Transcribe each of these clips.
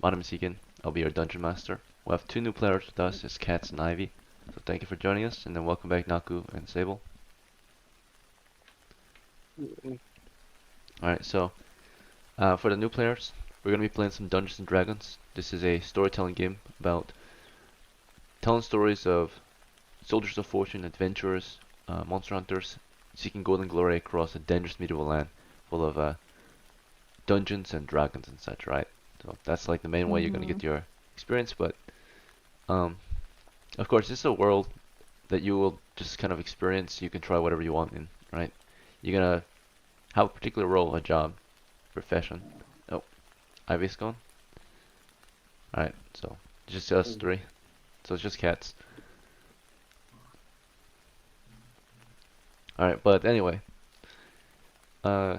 My name is Egan. I'll be your dungeon master. We have two new players with us, it's Cats and Ivy. So thank you for joining us, and then welcome back Naku and Sable. Alright, so for the new players, we're going to be playing some Dungeons and Dragons. This is a storytelling game about telling stories of soldiers of fortune, adventurers, monster hunters, seeking golden glory across a dangerous medieval land full of dungeons and dragons and such, right? So that's like the main way you're going to get your experience, but um, of course, this is a world that you will just kind of experience. You can try whatever you want in, right? You're gonna have a particular role, a job, profession. Oh, Ivy's gone. Alright, so just us three. So it's just cats. Alright, but anyway, uh,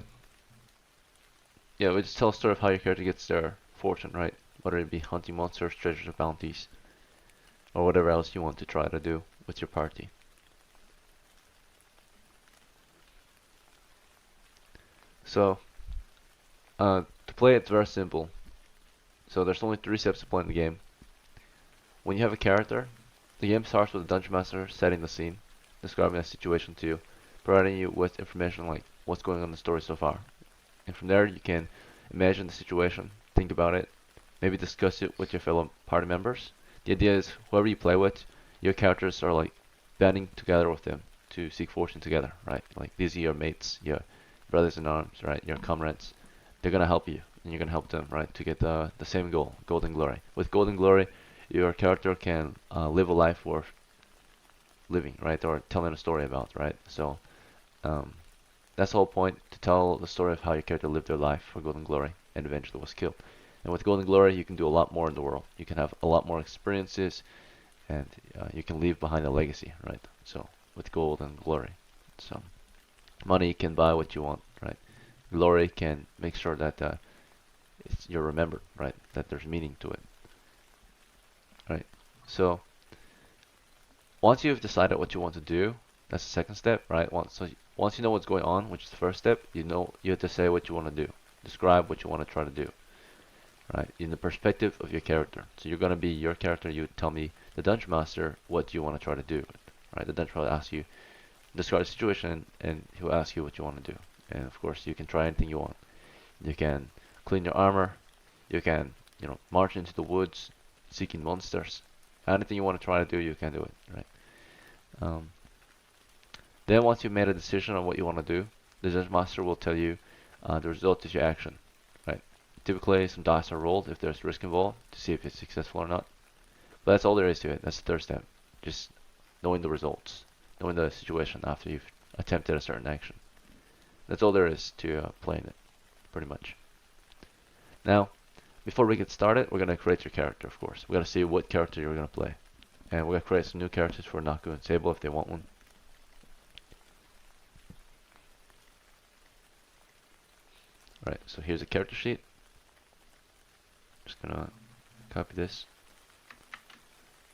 yeah, we just tell a story of how your character gets their fortune, right? Whether it be hunting monsters, treasures, or bounties, or whatever else you want to try to do with your party. So, to play it's very simple. So there's only 3 steps to playing the game. When you have a character, the game starts with the Dungeon Master setting the scene, describing the situation to you, providing you with information like what's going on in the story so far. And from there you can imagine the situation, think about it, maybe discuss it with your fellow party members. The idea is whoever you play with, your characters are like banding together with them to seek fortune together, right? Like these are your mates, your brothers in arms, right? Your comrades. They're gonna help you, and you're gonna help them, right? To get the same goal, golden glory. With golden glory, your character can live a life worth living, right? Or telling a story about, right? So um, that's the whole point, to tell the story of how your character lived their life for golden glory and eventually was killed. And with golden glory, you can do a lot more in the world. You can have a lot more experiences, and you can leave behind a legacy, right? So with gold and glory, so money can buy what you want, right? Glory can make sure that you're remembered, right? That there's meaning to it, right? So once you've decided what you want to do, that's the second step, right? Once you know what's going on, which is the first step, you have to say what you want to do, describe what you want to try to do, right? In the perspective of your character. So you're gonna be your character. You tell me, the dungeon master, what you want to try to do, right? The dungeon will ask you, describe the situation, and he'll ask you what you want to do. And of course, you can try anything you want. You can clean your armor. You can, march into the woods, seeking monsters. Anything you want to try to do, you can do it, right? Um, then once you've made a decision on what you want to do, the dungeon master will tell you the result of your action, right? Typically, some dice are rolled if there's risk involved to see if it's successful or not. But that's all there is to it. That's the third step. Just knowing the results, knowing the situation after you've attempted a certain action. That's all there is to playing it, pretty much. Now, before we get started, we're going to create your character, of course. We're going to see what character you're going to play. And we're going to create some new characters for Naku and Sable if they want one. Alright, so here's a character sheet. Just gonna copy this.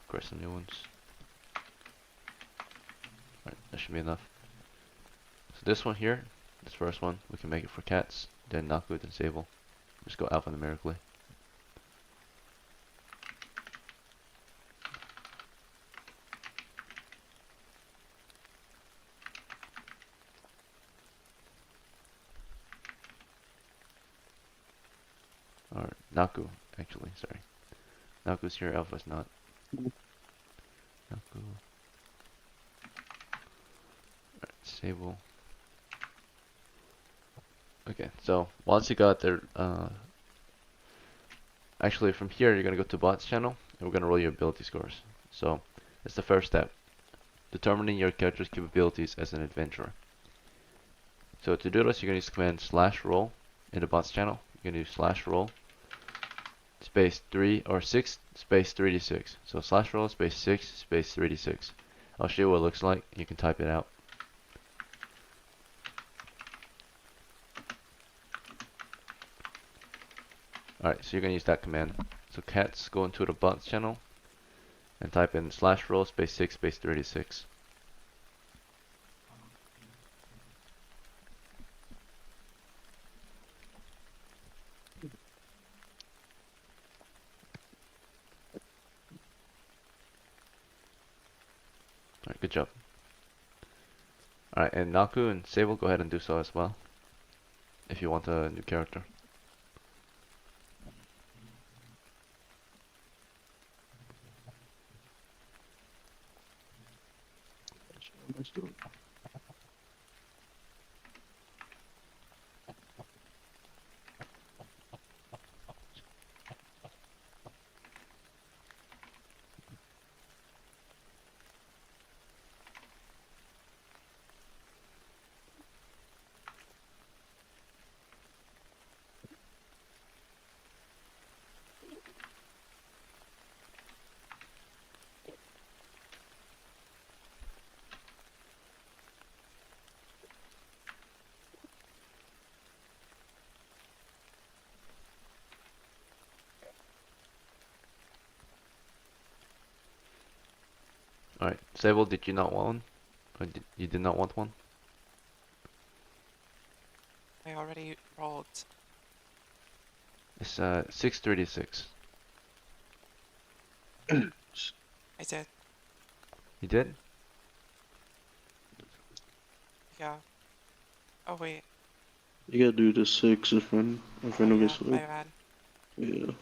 Create some new ones. Alright, that should be enough. So this one here, this first one, we can make it for cats, then Naku, then Sable. Just go alphanumerically. Or Naku, actually, sorry. Naku's here, Alpha's not. Naku. Alright, Sable. Okay, so once you got there, actually from here you're gonna go to bots channel, and we're gonna roll your ability scores. So that's the first step, determining your character's capabilities as an adventurer. So to do this, you're gonna use the command /roll in the bots channel. You're gonna use /roll space 3 or 6 space 3d6. So /roll space 6 space 3d6. I'll show you what it looks like. You can type it out. Alright, so you're going to use that command. So cats, go into the bots channel and type in /roll space 6 space 3d6. Alright, good job. Alright, and Naku and Sable, go ahead and do so as well, if you want a new character. Let's do it. Alright, Sable, did you not want one? Or you did not want one? I already rolled. It's 636. I did. You did? Yeah. Oh wait. You gotta do the 6 if I Oh don't yeah, get my like, bad. yeah.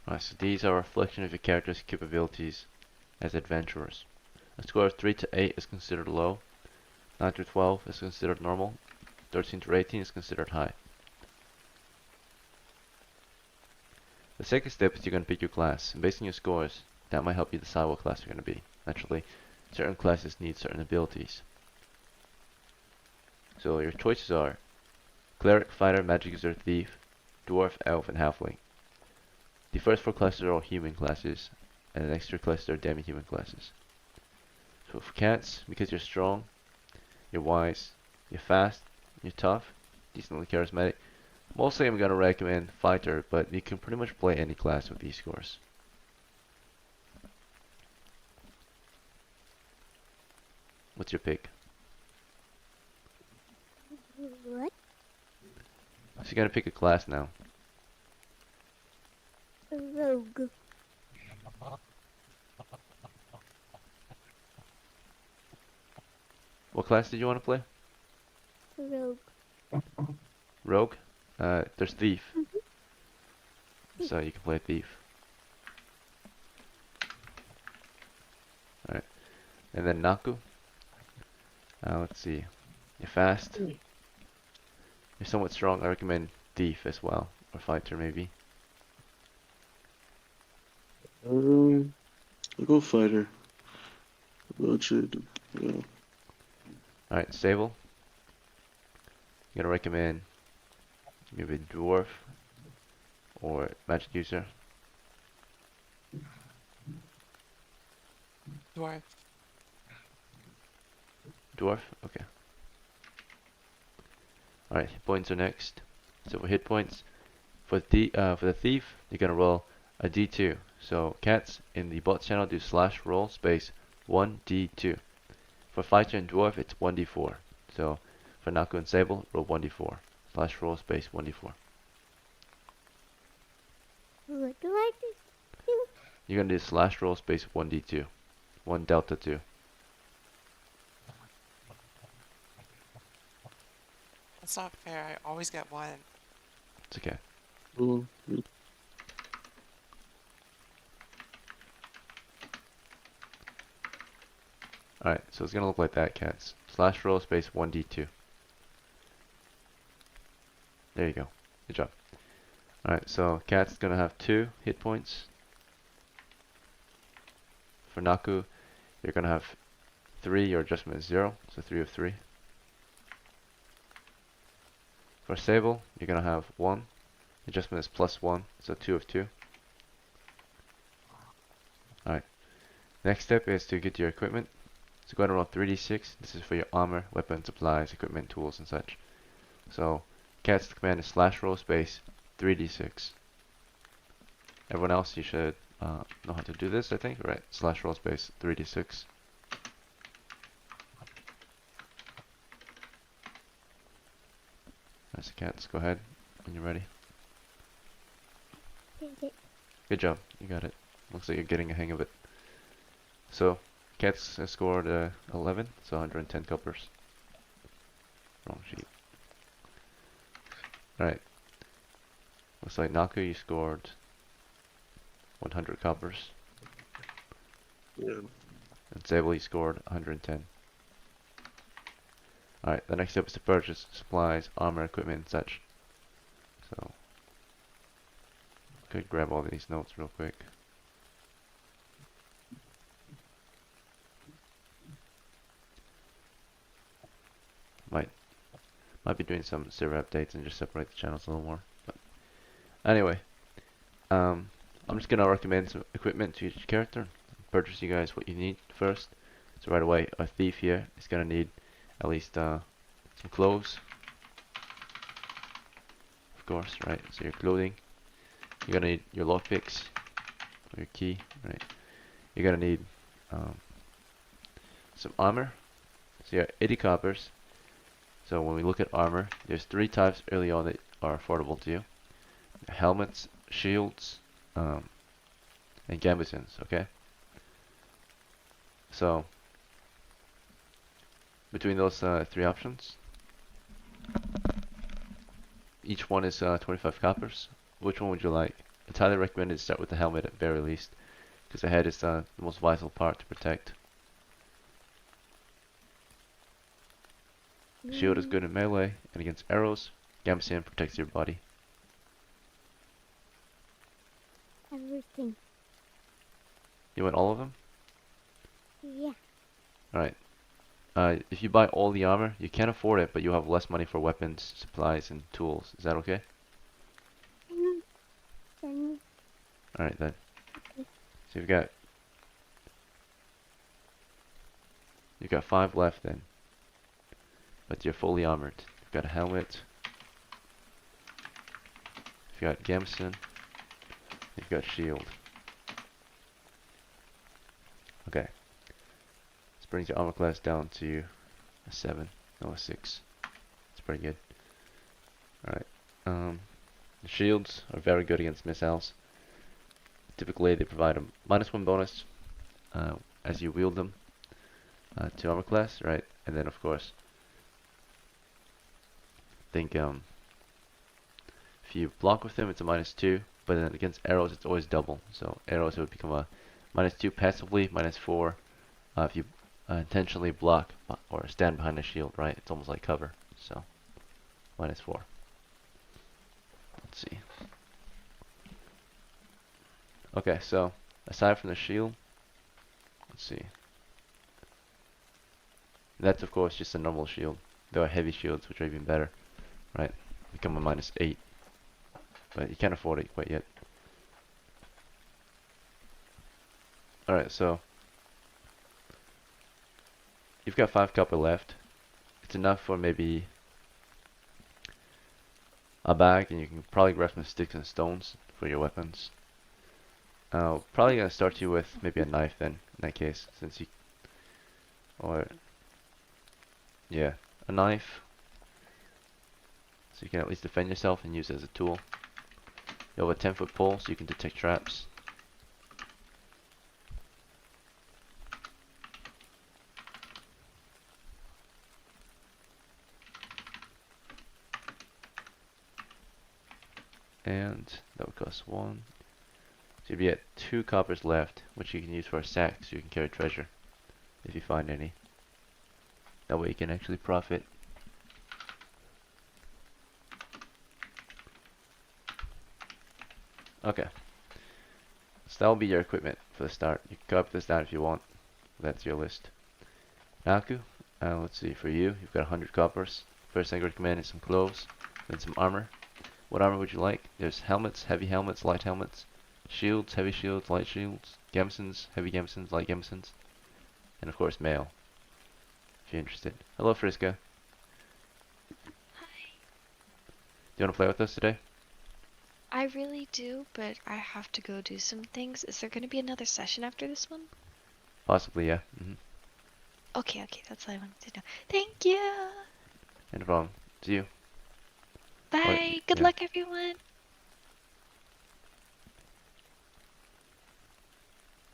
Alright, so these are a reflection of your character's capabilities as adventurers. A score of 3 to 8 is considered low, 9 to 12 is considered normal, 13 to 18 is considered high. The second step is you're going to pick your class, and based on your scores, that might help you decide what class you're going to be. Naturally, certain classes need certain abilities. So your choices are Cleric, Fighter, Magic User, Thief, Dwarf, Elf, and Halfling. The first 4 classes are all human classes, and the next 3 classes are demi-human classes. So for cats, because you're strong, you're wise, you're fast, you're tough, decently charismatic, mostly I'm going to recommend Fighter, but you can pretty much play any class with these scores. What's your pick? What? So you gotta pick a class now. Rogue. What class did you want to play? Rogue. Rogue? There's Thief. Mhm. So you can play Thief. Alright. And then Naku. Let's see. You're fast. You're somewhat strong. I recommend Thief as well. Or Fighter maybe. I'll go Fighter. About you, yeah. Alright, Sable. You gotta recommend maybe Dwarf or Magic User. Dwarf. Dwarf? Okay. Alright, hit points are next. So for hit points, for the thief, you're gonna roll a d2. So cats in the bot channel do slash roll space 1d2. For fighter and dwarf, it's 1d4. So for Naku and Sable, roll 1d4. Slash roll space 1d4. What do I do? You're gonna do slash roll space 1d2. 1 delta 2. That's not fair. I always get one. It's okay. Cool. Alright, so it's gonna look like that, cats. Slash roll space 1d2. There you go. Good job. Alright, so cat's gonna have 2 hit points. For Naku, you're gonna have 3, your adjustment is 0, so 3 of 3. For Sable, you're gonna have 1, adjustment is plus 1, so 2 of 2. Alright, next step is to get your equipment. So go ahead and roll 3d6, this is for your armor, weapon, supplies, equipment, tools, and such. So, cat's command is slash roll space 3d6. Everyone else, you should know how to do this, I think, right? Slash roll space 3d6. Nice, Cats. Go ahead when you're ready. Okay. Good job. You got it. Looks like you're getting a hang of it. So, Cats has scored 11, so 110 coppers. Wrong sheet. Alright. Looks like Naku, you scored 100 coppers. Yeah. And Sable, you scored 110. Alright, the next step is to purchase supplies, armor, equipment, and such. So, could grab all these notes real quick. Might be doing some server updates and just separate the channels a little more. But anyway, I'm just gonna recommend some equipment to each character. Purchase you guys what you need first. So right away, a thief here is gonna need at least some clothes, of course, right? So your clothing. You're gonna need your lockpicks, or your key, right? You're gonna need some armor. So you got 80 coppers. So when we look at armor, there's 3 types early on that are affordable to you. Helmets, shields, and gambesons, okay? So, between those 3 options, each one is 25 coppers. Which one would you like? It's highly recommended to start with the helmet at very least, because the head is the most vital part to protect. Shield is good in melee and against arrows. Gambeson protects your body. Everything. You want all of them? Yeah. Alright. If you buy all the armor, you can afford it, but you'll have less money for weapons, supplies, and tools. Is that okay? Then Alright then. Okay. So you've got 5 left then. But you're fully armored. You've got a helmet. You've got Gambeson. You've got shield. Okay. This brings your armor class down to a 7. No, a 6. It's pretty good. Alright. The shields are very good against missiles. Typically they provide a -1 bonus as you wield them to armor class, right? And then of course, think if you block with them it's a -2, but then against arrows it's always double. So arrows would become a -2 passively, -4 if you intentionally block or stand behind a shield, right? It's almost like cover. So -4. Let's see. Okay, so aside from the shield, let's see. That's of course just a normal shield. There are heavy shields which are even better, right? Become a -8, but you can't afford it quite yet. Alright, so you've got 5 copper left. It's enough for maybe a bag, and you can probably grab some sticks and stones for your weapons. Probably gonna start you with maybe a knife then, in that case, since you, or, yeah, a knife, so you can at least defend yourself and use it as a tool. You have a 10-foot pole, so you can detect traps. And that would cost 1. So you'd be at 2 coppers left, which you can use for a sack so you can carry treasure, if you find any. That way you can actually profit. Okay. So that will be your equipment for the start. You can copy this down if you want. That's your list. Naku, let's see, for you, you've got 100 coppers. First thing I recommend is some clothes, then some armor. What armor would you like? There's helmets, heavy helmets, light helmets, shields, heavy shields, light shields, gambesons, heavy gambesons, light gambesons, and of course mail, if you're interested. Hello Friska. Hi. Do you want to play with us today? I really do, but I have to go do some things. Is there going to be another session after this one? Possibly, yeah. Okay, that's all I wanted to know. Thank you! No problem. See you. Bye. Good yeah. luck, everyone.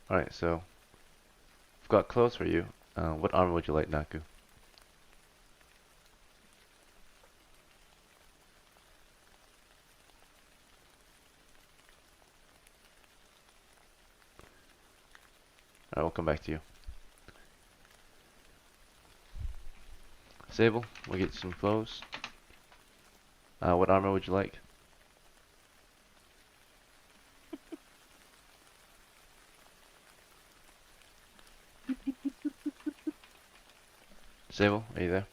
Alright, so I've got clothes for you. What armor would you like, Naku? Alright, we'll come back to you. Sable, we'll get you some clothes. What armor would you like? Sable, are you there?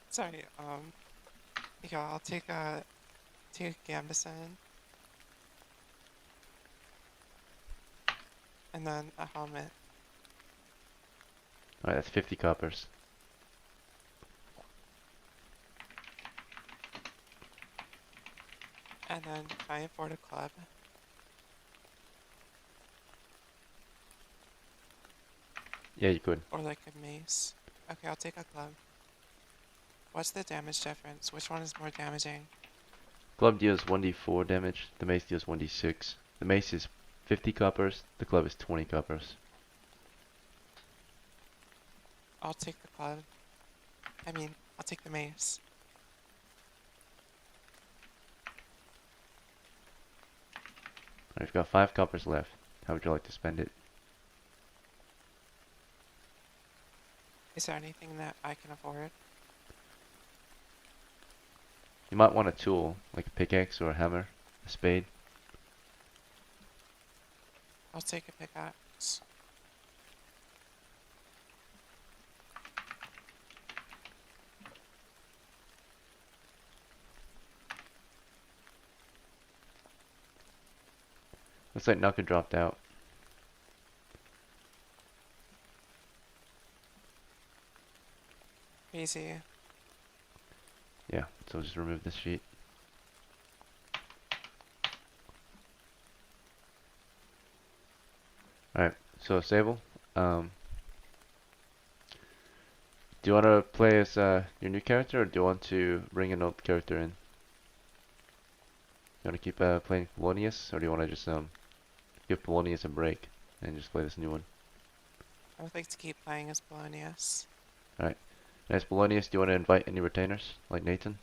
Sorry, yeah, I'll take a Gambison. And then a helmet. Alright, that's 50 coppers. And then can I afford a club? Yeah, you could. Or like a mace? Okay, I'll take a club. What's the damage difference? Which one is more damaging? Club deals 1d4 damage, the mace deals 1d6. The mace is 50 coppers, the club is 20 coppers. I'll take the club. I mean, I'll take the mace. Alright, we've got 5 coppers left. How would you like to spend it? Is there anything that I can afford? You might want a tool, like a pickaxe or a hammer, a spade. I'll take a pickaxe. Looks like Nuka dropped out. Easy. Yeah, so just remove this sheet. Alright, so Sable, do you want to play as your new character, or do you want to bring an old character in? You want to keep playing Polonius, or do you want to just give Polonius a break and just play this new one? I would like to keep playing as Polonius. Alright, as Polonius, do you want to invite any retainers, like Nathan?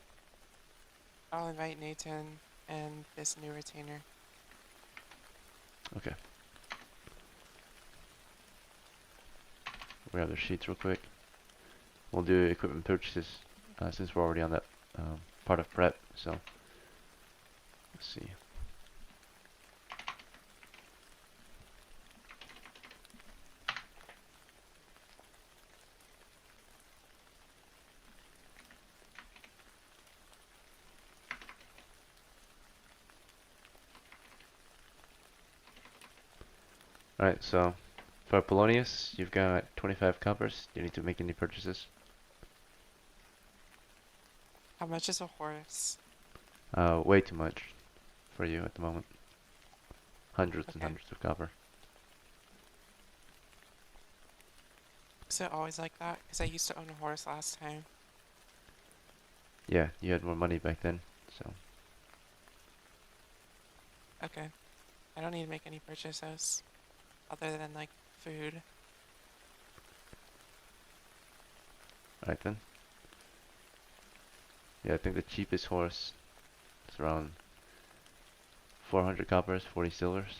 I'll invite Nathan and this new retainer. Okay. Grab their sheets real quick. We'll do equipment purchases since we're already on that part of prep. So let's see. Alright, so for Polonius, you've got 25 coppers. Do you need to make any purchases? How much is a horse? Way too much for you at the moment. Hundreds and Okay. hundreds of copper. Is it always like that? Because I used to own a horse last time. Yeah, you had more money back then, so. Okay. I don't need to make any purchases. Other than like food. Alright then. Yeah, I think the cheapest horse is around 400 coppers, 40 silvers.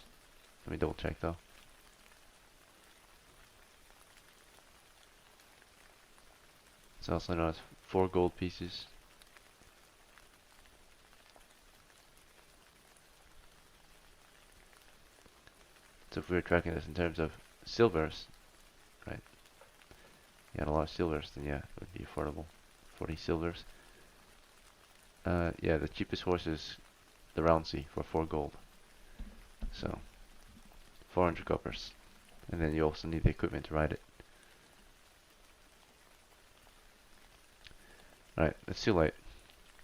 Let me double check though. It's also known as 4 gold pieces. So if we were tracking this in terms of silvers, right? You had a lot of silvers, then yeah, it would be affordable. 40 silvers. Yeah, the cheapest horse is the Roundsea for 4 gold. So, 400 coppers. And then you also need the equipment to ride it. Alright, it's too late.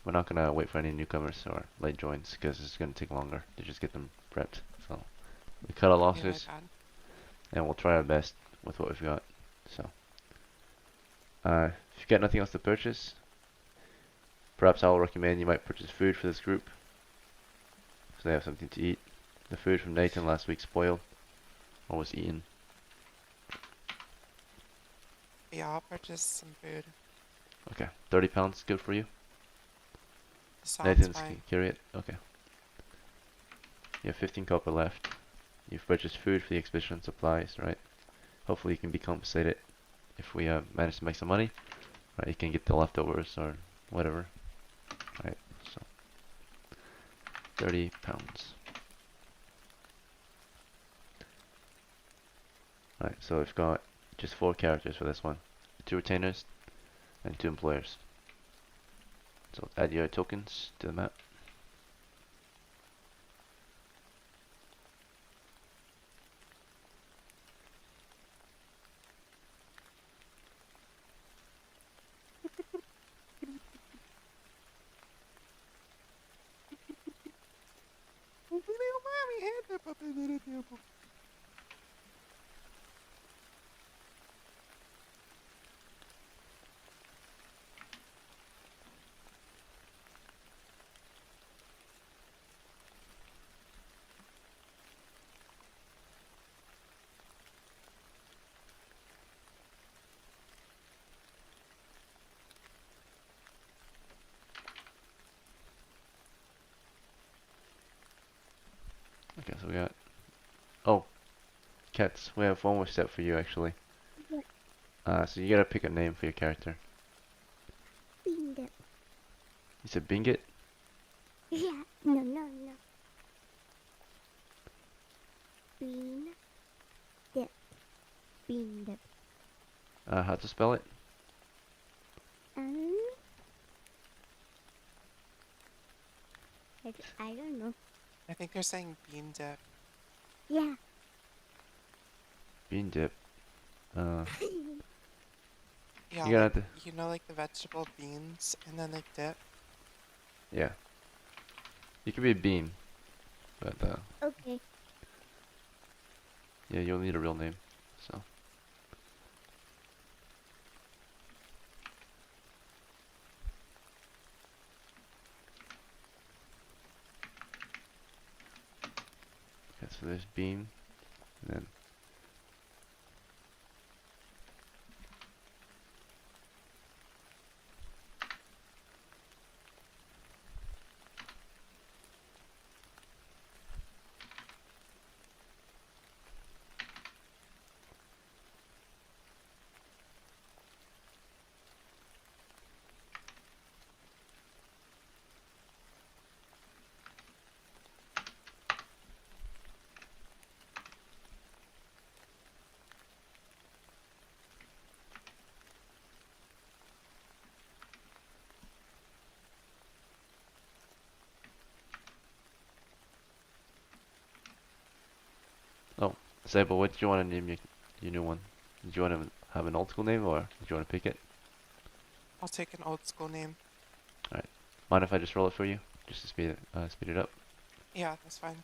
We're not gonna wait for any newcomers or late joins because it's gonna take longer to just get them prepped. So, we cut our Yeah, my losses bad. and we'll try our best with what we've got. So, if you got nothing else to purchase, Perhaps I will recommend you might purchase food for this group, so they have something to eat. The food from Nathan last week spoiled, or was eaten. Yeah, I'll purchase some food. Okay, 30 pounds, good for you. Sounds Nathan's fine. can carry it. Okay. You have 15 copper left. You've purchased food for the expedition supplies, right? Hopefully you can be compensated if we manage to make some money. Right, you can get the leftovers or whatever. Right, so 30 pounds. Right, so we've got just 4 characters for this one. 2 retainers and 2 employers. So add your tokens to the map. Okay, so we got... Oh, Cats, we have one more step for you actually. What? So you gotta pick a name for your character. Bean dip. You said Bingit? Yeah. No, no, no. Bean dip. Bean dip. How to spell it? Um. I don't know. I think they're saying bean dip. Yeah. Bean dip. Uh, Yeah, You gotta have like, to- you know, like the vegetable beans and then they dip. yeah. You could be a bean, but Okay. yeah, you'll need a real name. So okay, so there's bean, and then Sable, what do you want to name your new one? Did you want to have an old school name, or did you want to pick it? I'll take an old school name. Mind if I just roll it for you, just to speed it up? Yeah, that's fine.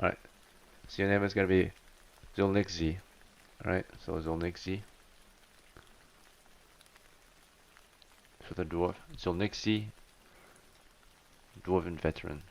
Alright, so your name is going to be Zolnixzi. Alright, so Zolnixzi. For the dwarf. Zolnixzi, Dwarven Veteran.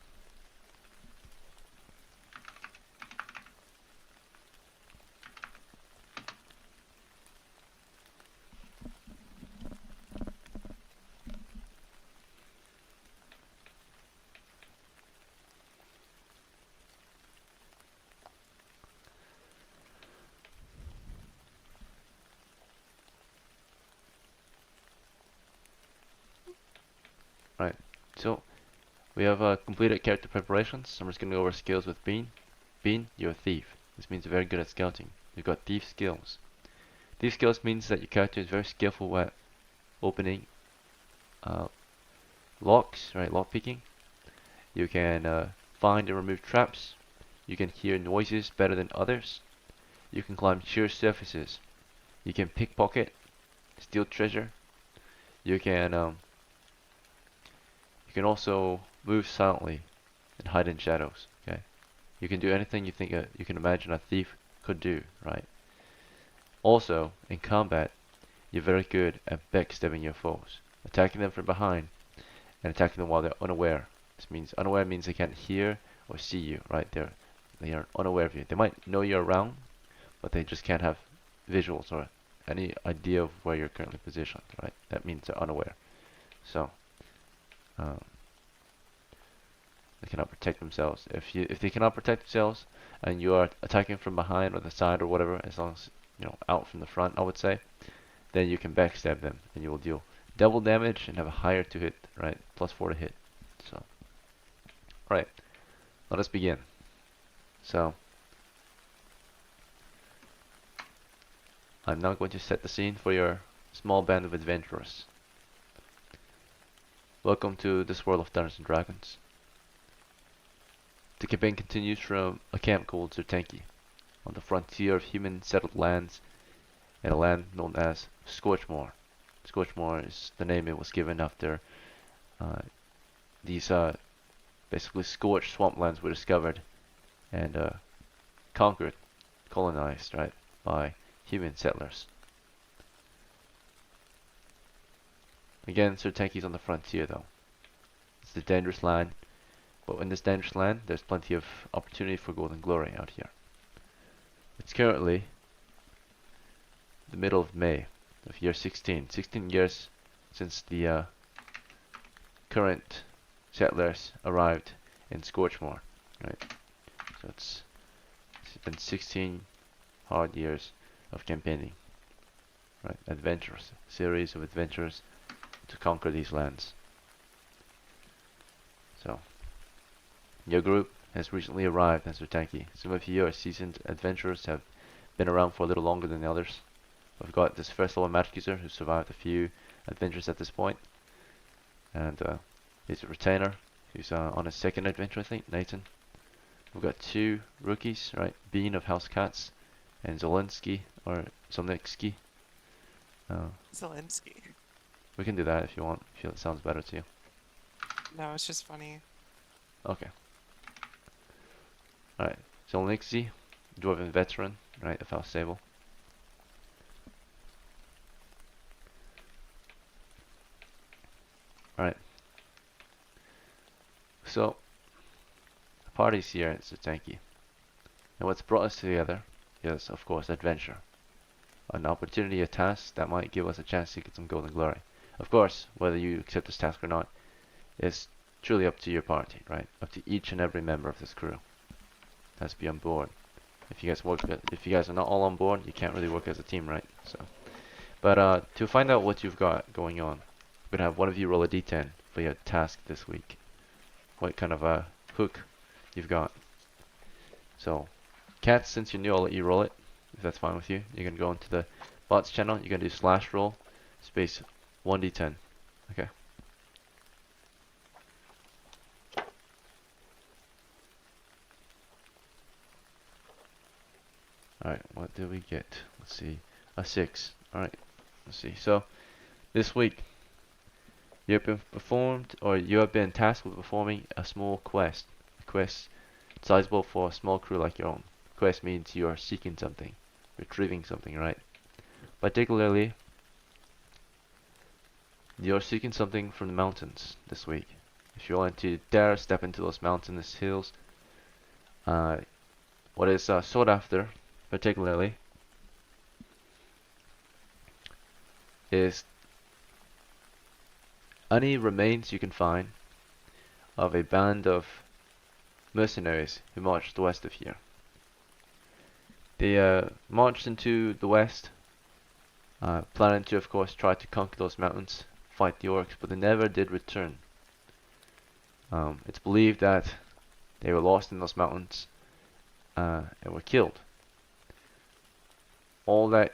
Right. So we have completed character preparations. So I'm just gonna go over skills with Bean. Bean, you're a thief. This means you're very good at scouting. You've got thief skills. Thief skills means that your character is very skillful at opening locks, right? Lock picking. You can find and remove traps. You can hear noises better than others. You can climb sheer surfaces. You can pickpocket, steal treasure. You can also move silently and hide in shadows. Okay, you can do anything you think you can imagine a thief could do, right? Also, in combat, you're very good at backstabbing your foes, attacking them from behind and attacking them while they're unaware. This means unaware means they can't hear or see you, right? They are unaware of you. They might know you're around, but they just can't have visuals or any idea of where you're currently positioned, right? That means they're unaware. So they cannot protect themselves. If they cannot protect themselves and you are attacking from behind or the side or whatever, as long as out from the front, I would say, then you can backstab them and you will deal double damage and have a higher to hit, right? +4 to hit. So, right, let us begin. So, I'm now going to set the scene for your small band of adventurers. Welcome to this world of Dungeons and Dragons. The campaign continues from a camp called Zertanki, on the frontier of human settled lands in a land known as Scorchmoor. Scorchmoor is the name it was given after these basically scorched swamplands were discovered and conquered, colonized, right, by human settlers. Again, Zertanki's on the frontier though. It's a dangerous land, but in this dangerous land, there's plenty of opportunity for golden glory out here. It's currently the middle of May of year 16. 16 years since the current settlers arrived in Scorchmoor, right? So it's been 16 hard years of campaigning, right? Adventures, series of adventures to conquer these lands. So, your group has recently arrived at Zertanki. Some of you are seasoned adventurers, have been around for a little longer than the others. We've got this first level magic user who survived a few adventures at this point, and he's a retainer who's on his second adventure, I think, Nathan. We've got two rookies, right? Bean of House Cats and Zelensky or Zolnitsky. Zelensky. We can do that if you want. If it sounds better to you. No, it's just funny. Okay. All right. Zolnitsky, dwarven veteran, right? Of House Sable. Alright. So, the party's here at Zertanki. And what's brought us together is, of course, adventure. An opportunity, a task that might give us a chance to get some golden glory. Of course, whether you accept this task or not is truly up to your party, right? Up to each and every member of this crew. Has to be on board. If you guys are not all on board, you can't really work as a team, right? So, but to find out what you've got going on, we're gonna have one of you roll a d10 for your task this week. What kind of a hook you've got. So, Cats, since you're new, I'll let you roll it, if that's fine with you. You're gonna go into the bots channel, you're gonna do /roll space 1d10. Okay. Alright, what did we get? Let's see. A 6. Alright, let's see. So, this week, you have been tasked with performing a small quest. A quest sizable for a small crew like your own. Quest means you are seeking something, retrieving something, right? Particularly, you are seeking something from the mountains this week. If you're willing to dare step into those mountainous hills, what is sought after, particularly, is any remains you can find of a band of mercenaries who marched west of here. They marched into the west, planning to, of course, try to conquer those mountains, fight the orcs, but they never did return. It's believed that they were lost in those mountains and were killed. All that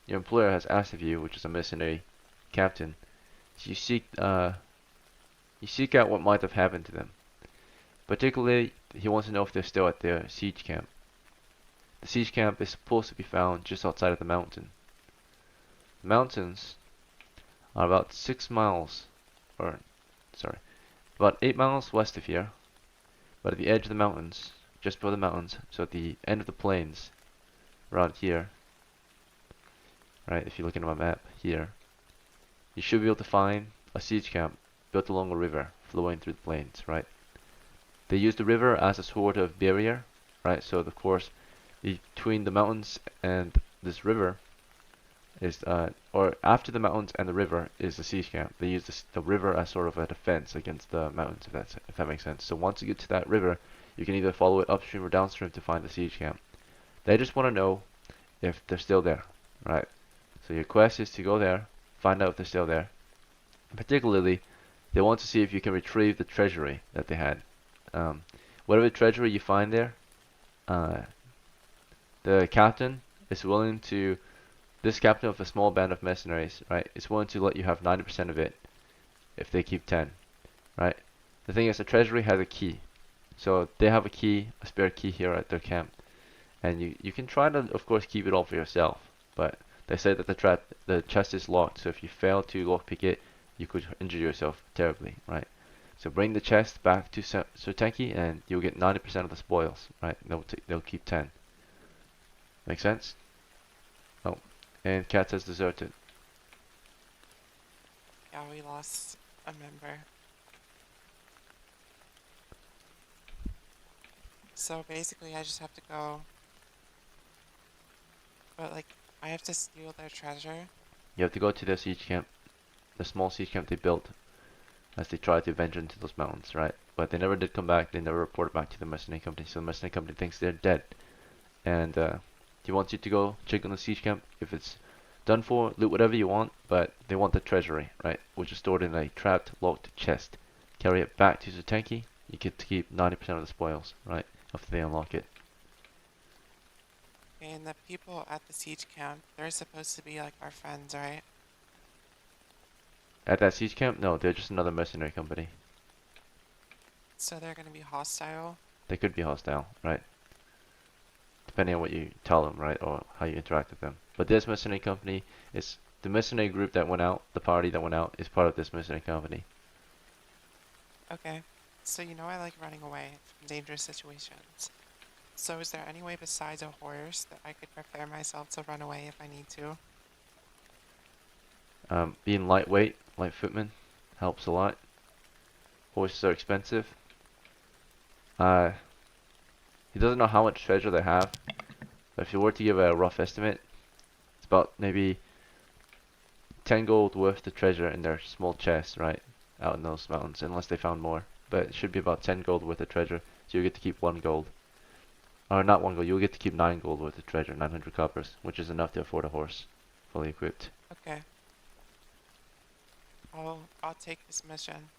your employer has asked of you, which is a mercenary captain, is you seek out what might have happened to them. Particularly, he wants to know if they're still at their siege camp. The siege camp is supposed to be found just outside of the mountain. The mountains are about 6 miles, or sorry, about 8 miles west of here, but at the edge of the mountains, just below the mountains, so at the end of the plains, around here, right, if you look at my map here, you should be able to find a siege camp built along a river flowing through the plains, right? They use the river as a sort of barrier, right? So of course, between the mountains and this river is, or after the mountains and the river is the siege camp. They use the river as sort of a defense against the mountains, if that makes sense. So once you get to that river, you can either follow it upstream or downstream to find the siege camp. They just want to know if they're still there, right? So your quest is to go there, find out if they're still there. Particularly, they want to see if you can retrieve the treasury that they had. Whatever treasury you find there, the captain is willing to, this captain of a small band of mercenaries, right, is willing to let you have 90% of it if they keep 10, right? The thing is, the treasury has a key. So they have a key, a spare key here at their camp. And you can try to, of course, keep it all for yourself. But they say that the chest is locked, so if you fail to lockpick it, you could injure yourself terribly, right? So bring the chest back to Sertenki and you'll get 90% of the spoils, right? They'll keep 10. Make sense? Oh, and Kat has deserted. Yeah, we lost a member. So basically, I just have to go. But like, I have to steal their treasure. You have to go to their siege camp, the small siege camp they built as they tried to venture into those mountains, right? But they never did come back. They never reported back to the mercenary company, so the mercenary company thinks they're dead. And he wants you to go check on the siege camp. If it's done for, loot whatever you want, but they want the treasury, right? Which is stored in a trapped, locked chest. Carry it back to Sertenki. You get to keep 90% of the spoils, right? After they unlock it. And the people at the siege camp, they're supposed to be like our friends, right? At that siege camp? No, they're just another mercenary company. So they're gonna be hostile. They could be hostile, right? Depending on what you tell them, right? Or how you interact with them. But this mercenary company is, the mercenary group that went out, the party that went out, is part of this mercenary company. Okay. So you know I like running away from dangerous situations. So is there any way besides a horse that I could prepare myself to run away if I need to? Being lightweight, light footman, helps a lot. Horses are expensive. He doesn't know how much treasure they have, but if you were to give a rough estimate, it's about maybe 10 gold worth of treasure in their small chests, right, out in those mountains, unless they found more. But it should be about 10 gold worth of treasure, so you get to keep 1 gold. Or not 1 gold, you'll get to keep 9 gold worth of treasure, 900 coppers, which is enough to afford a horse, fully equipped. Okay. I'll take this mission.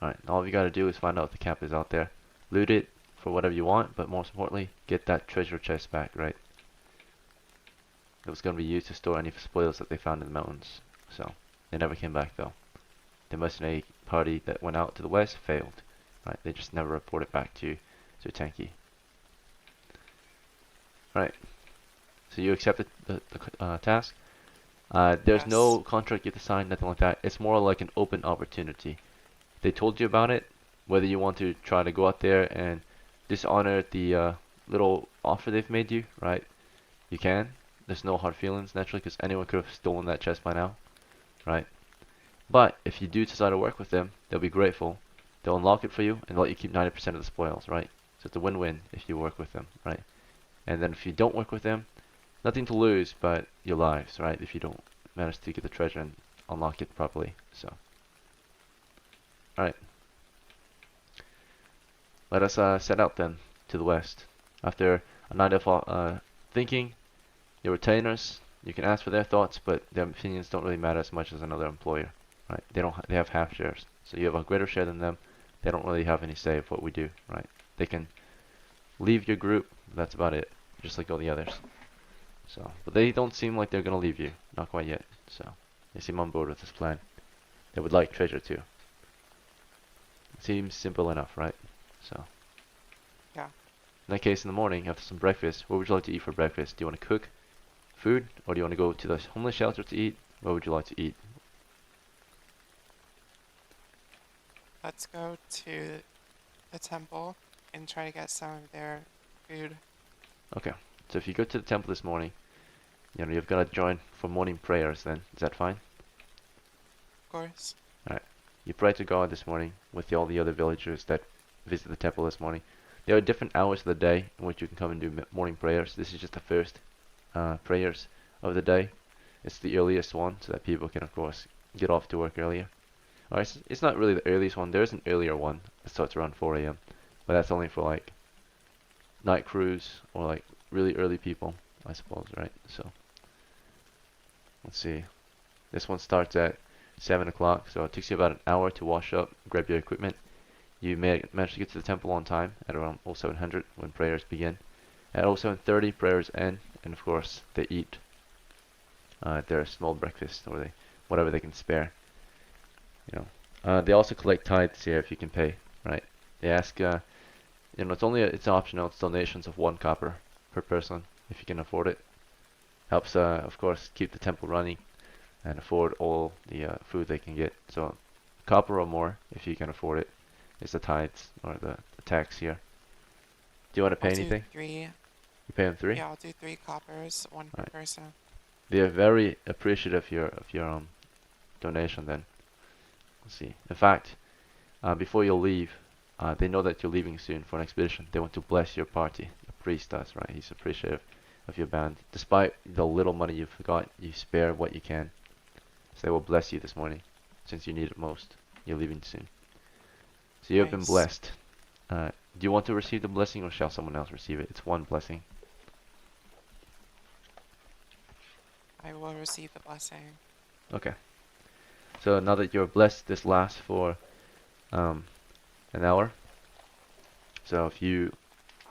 Alright, all you gotta do is find out if the camp is out there. Loot it for whatever you want, but most importantly, get that treasure chest back, right? It was gonna be used to store any spoils that they found in the mountains. So, they never came back though. The mercenary party that went out to the west failed. Right, they just never reported back to Sertenki. Right, so you accepted the task. There's no Yes. contract you have to sign, nothing like that. It's more like an open opportunity. They told you about it, whether you want to try to go out there and dishonor the little offer they've made you, right? You can. There's no hard feelings, naturally, because anyone could have stolen that chest by now, right? But if you do decide to work with them, they'll be grateful. They'll unlock it for you and let you keep 90% of the spoils, right? So it's a win-win if you work with them, right? And then if you don't work with them, nothing to lose but your lives, right? If you don't manage to get the treasure and unlock it properly. So, alright. Let us set out then to the west. After a night of thinking, your retainers, you can ask for their thoughts, but their opinions don't really matter as much as another employer, right? They have half shares, so you have a greater share than them. they don't really have any say of what we do, right? They can leave your group, that's about it, just like all the others. So, but they don't seem like they're gonna leave you, not quite yet. So, they seem on board with this plan. They would like treasure too. Seems simple enough, right? So, Yeah. in that case, in the morning, after some breakfast, what would you like to eat for breakfast? Do you want to cook food, or do you want to go to the homeless shelter to eat? What would you like to eat? Let's go to the temple and try to get some of their food. Okay, so if you go to the temple this morning, you've got to join for morning prayers then. Is that fine? Of course. You pray to God this morning with all the other villagers that visit the temple this morning. There are different hours of the day in which you can come and do morning prayers. This is just the first prayers of the day. It's the earliest one, so that people can, of course, get off to work earlier. Or it's not really the earliest one. There's an earlier one that starts around 4 a.m. But that's only for like night crews or like really early people, I suppose, right? So let's see. This one starts at 7 o'clock, so it takes you about an hour to wash up, grab your equipment. You may manage to get to the temple on time at around 0700 when prayers begin. At 0730 prayers end, and of course they eat their small breakfast or whatever they can spare. They also collect tithes here if you can pay, right? They ask, it's optional. It's donations of 1 copper per person if you can afford it. Helps, of course, keep the temple running and afford all the food they can get. So, copper or more if you can afford it is the tithes or the tax here. Do you want to pay I'll anything? do 3. You pay them 3? Yeah, I'll do 3 coppers, 1 per Right. person. They are very appreciative of your donation. Then, let's see. In fact, before you leave, they know that you're leaving soon for an expedition. They want to bless your party. The priest does, right? He's appreciative of your band. Despite the little money you've got, you spare what you can. So they will bless you this morning, since you need it most. You're leaving soon. So you have been Nice. blessed. Do you want to receive the blessing, or shall someone else receive it? It's 1 blessing. I will receive the blessing. Okay. So now that you're blessed, this lasts for an hour. So if you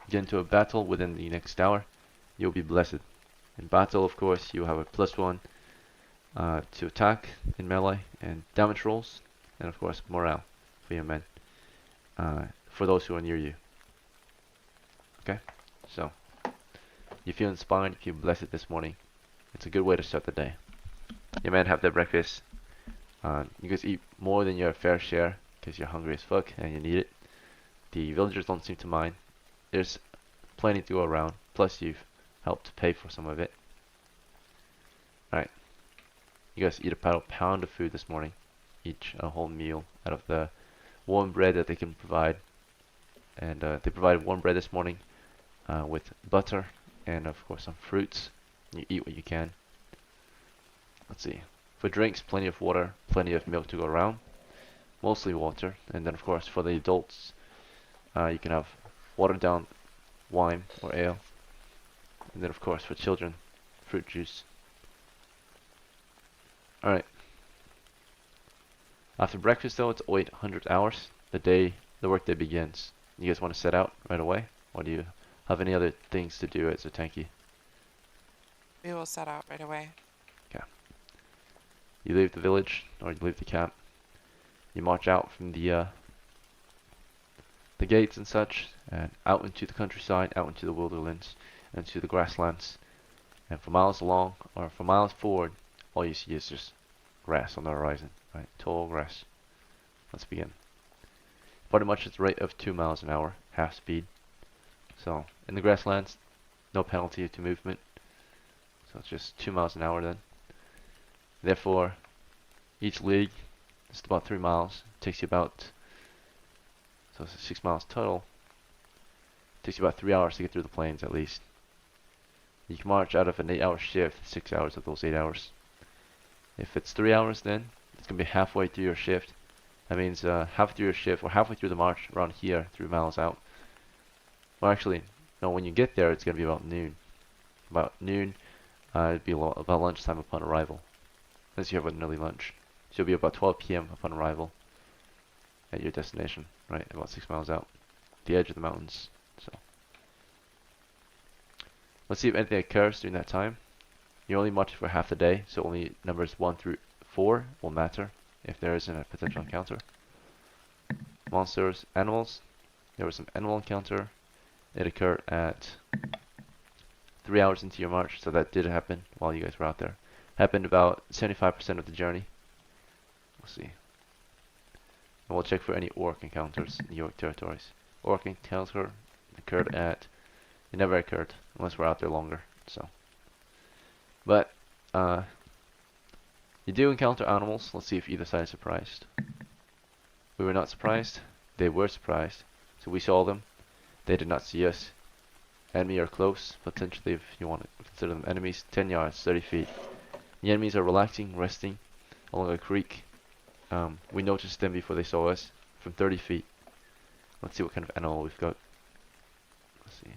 get into a battle within the next hour, you'll be blessed. In battle, of course, you have a +1 to attack in melee and damage rolls, and of course morale for your men, for those who are near you. Okay, so you feel inspired, you feel blessed this morning. It's a good way to start the day. Your men have their breakfast. You guys eat more than your fair share because you're hungry as fuck and you need it. The villagers don't seem to mind. There's plenty to go around. Plus you've helped pay for some of it. Alright. You guys eat about a pound of food this morning. Each a whole meal out of the warm bread that they can provide. And they provided warm bread this morning with butter and of course some fruits. You eat what you can. Let's see. For drinks, plenty of water, plenty of milk to go around. Mostly water. And then of course for the adults, you can have watered down wine or ale. And then of course for children, fruit juice. Alright. After breakfast though, it's 800 hours. The workday begins. You guys want to set out right away? Or do you have any other things to do at Zotanki? We will set out right away. You leave the village, or you leave the camp. You march out from the gates and such, and out into the countryside, out into the wilderness, and to the grasslands. And for miles along, or for miles forward, all you see is just grass on the horizon, right? Tall grass. Let's begin. Pretty much at the rate of 2 miles an hour, half speed. So, in the grasslands, no penalty to movement. So it's just 2 miles an hour then. Therefore, each league is about 3 miles. It takes you about, so it's 6 miles total. It takes you about 3 hours to get through the plains at least. You can march out of an 8-hour shift, 6 hours of those 8 hours. If it's 3 hours then, it's going to be halfway through your shift. That means half through your shift, or halfway through the march around here, 3 miles out. Well actually, no, when you get there it's going to be about noon. About noon, it'd be about lunchtime upon arrival. Unless you have an early lunch. So it'll be about 12 p.m. upon arrival. at your destination, right? About 6 miles out, the edge of the mountains. So let's see if anything occurs during that time. You're only marching for half the day, so only numbers 1 through 4 will matter if there isn't a potential encounter. Monsters, animals. There was some animal encounter. It occurred at 3 hours into your march, so that did happen while you guys were out there. Happened about 75% of the journey. We'll see. And we'll check for any orc encounters in York territories. Orc encounter occurred at... It never occurred unless we're out there longer. So, but you do encounter animals. Let's see if either side is surprised. We were not surprised. They were surprised. So we saw them. They did not see us. Enemy are close, potentially if you want to consider them enemies. 10 yards, 30 feet. The enemies are relaxing, resting along a creek. We noticed them before they saw us from 30 feet. Let's see what kind of animal we've got. Let's see.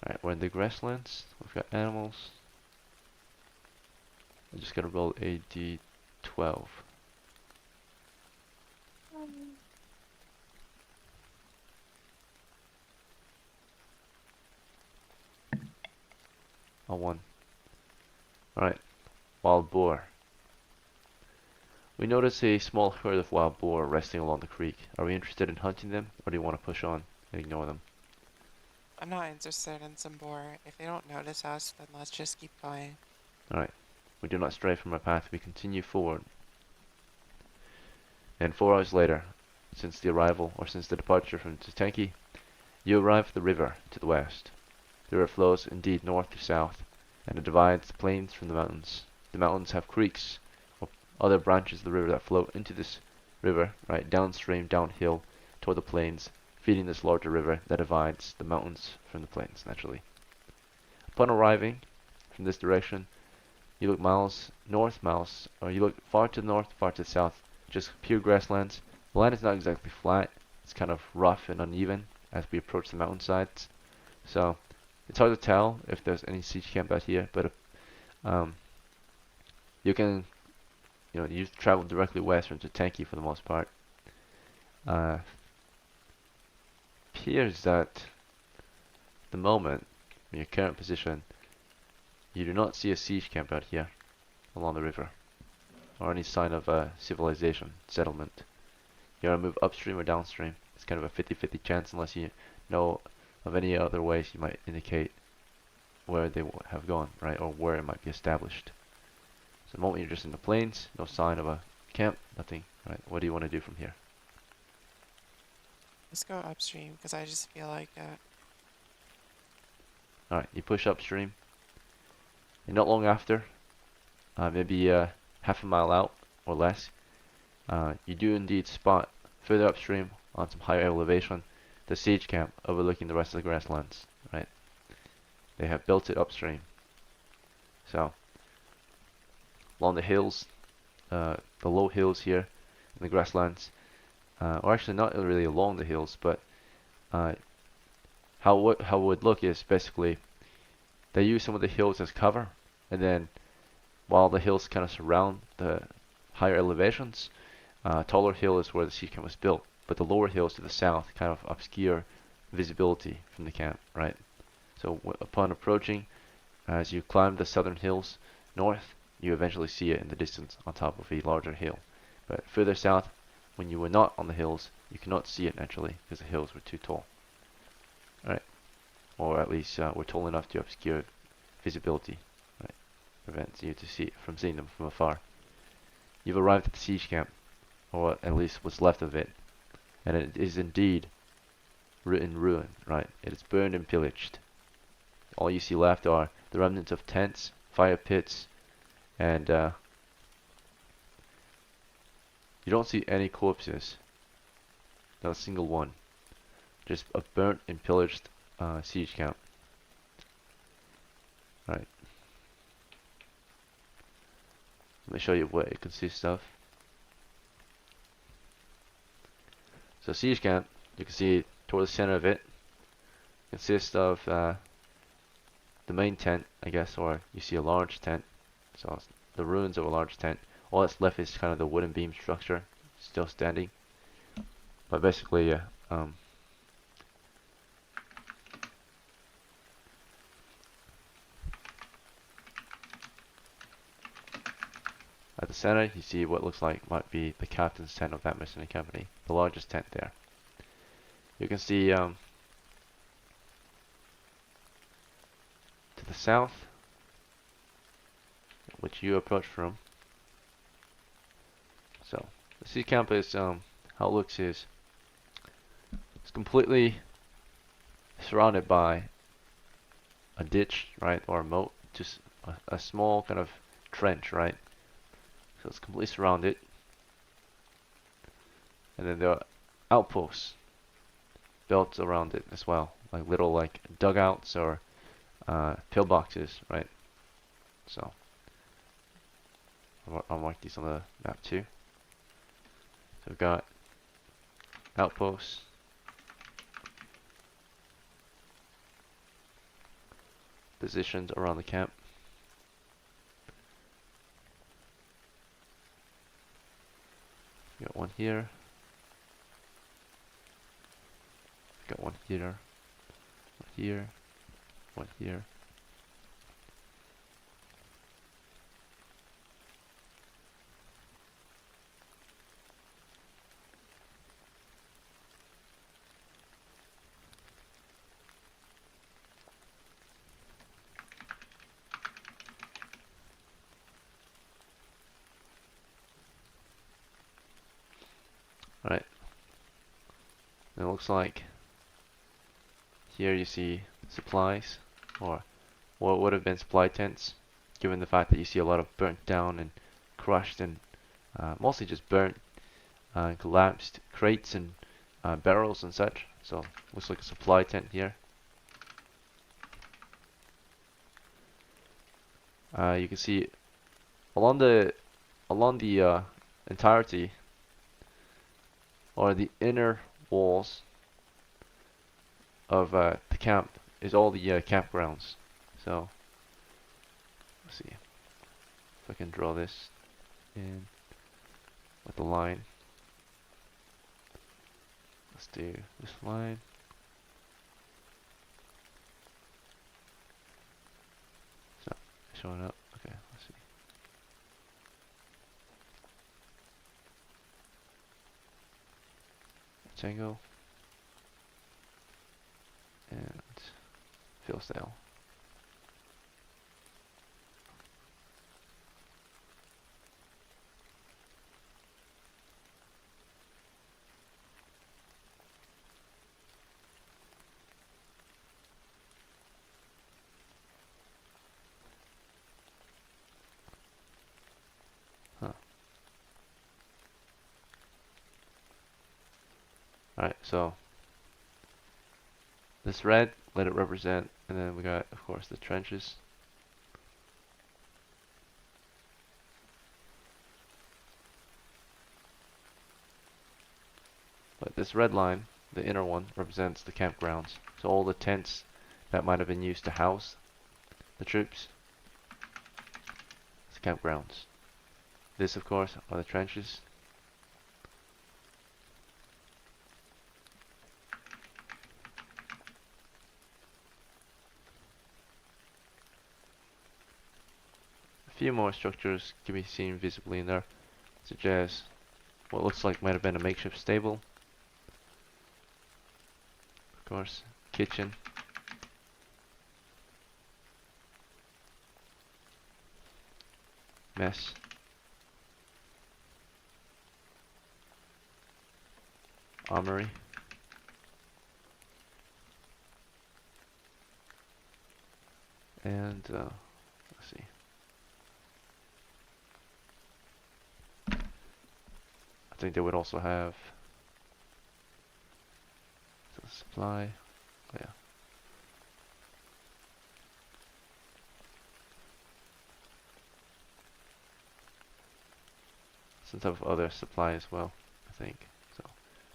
Alright, we're in the grasslands. We've got animals. I'm just gonna roll a d12. A 1. Alright, wild boar. We notice a small herd of wild boar resting along the creek. Are we interested in hunting them, or do you want to push on and ignore them? I'm not interested in some boar. If they don't notice us, then let's just keep going. Alright, we do not stray from our path, we continue forward. And 4 hours later, since the departure from Tutanki, you arrive at the river to the west. The river flows indeed north to south, and it divides the plains from the mountains. The mountains have creeks, or other branches of the river that flow into this river, right downstream, downhill, toward the plains, feeding this larger river that divides the mountains from the plains, naturally. Upon arriving from this direction, you look you look far to the north, far to the south, just pure grasslands. The land is not exactly flat, it's kind of rough and uneven as we approach the mountainsides. So, it's hard to tell if there's any siege camp out here, but you can, you travel directly west from Tutanki for the most part. Appears that at the moment, in your current position, you do not see a siege camp out here along the river, or any sign of civilization, settlement. You want to move upstream or downstream. It's kind of a 50-50 chance unless you know of any other ways you might indicate where they have gone, right, or where it might be established. So at the moment you're just in the plains, no sign of a camp, nothing, right? What do you want to do from here? Let's go upstream, because I just feel like it. Alright, you push upstream, and not long after, maybe half a mile out or less, you do indeed spot further upstream on some higher elevation the siege camp overlooking the rest of the grasslands, right? They have built it upstream. So, along the hills, the low hills here in the grasslands, or actually not really along the hills, but how it would look is basically they use some of the hills as cover, and then while the hills kind of surround the higher elevations, taller hill is where the siege camp was built, but the lower hills to the south kind of obscure visibility from the camp, right? So upon approaching, as you climb the southern hills north, you eventually see it in the distance on top of a larger hill. But further south, when you were not on the hills, you cannot see it naturally because the hills were too tall. Right? Or at least were tall enough to obscure visibility, right? Prevents you to see from seeing them from afar. You've arrived at the siege camp, or at least what's left of it, and it is indeed in ruin, right? It is burned and pillaged. All you see left are the remnants of tents, fire pits, and you don't see any corpses. Not a single one. Just a burnt and pillaged siege camp. Right. Let me show you what it consists of. So siege camp, you can see toward the center of it, consists of the main tent, I guess, or you see a large tent. So it's the ruins of a large tent. All that's left is kind of the wooden beam structure, still standing. But basically, yeah. At the center, you see what looks like might be the captain's tent of that mercenary company, the largest tent there. You can see to the south, which you approach from. So the sea camp is how it looks is it's completely surrounded by a ditch, right, or a moat, just a small kind of trench, right? So it's completely surrounded, and then there are outposts built around it as well, like little like dugouts or pillboxes, right? So I'll mark these on the map too. So we've got outposts, positioned around the camp. Got one here. Got one here. One here. One here. Alright. It looks like here you see supplies, or what would have been supply tents, given the fact that you see a lot of burnt down and crushed and mostly just burnt and collapsed crates and barrels and such. So looks like a supply tent here. You can see along the entirety or the inner walls of the camp is all the campgrounds. So let's see if I can draw this in with the line. Let's do this line. So showing up. Okay, let's see. Tango and Philsdale. Alright, so this red, let it represent, and then we got, of course, the trenches. But this red line, the inner one, represents the campgrounds. So all the tents that might have been used to house the troops, it's campgrounds. This, of course, are the trenches. A few more structures can be seen visibly in there, such as what looks like might have been a makeshift stable. Of course, kitchen. Mess. Armory. And let's see. I think they would also have the supply. Oh yeah. Some type of other supply as well, I think. So,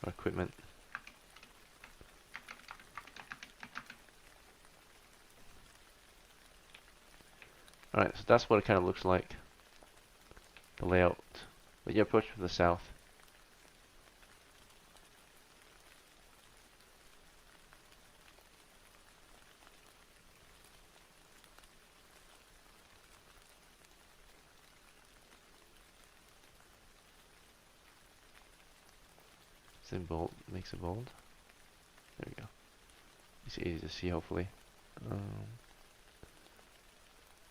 or equipment. Alright, so that's what it kind of looks like. The layout. But you approach from the south. It's in bold, makes it bold. There we go. It's easy to see, hopefully. Um,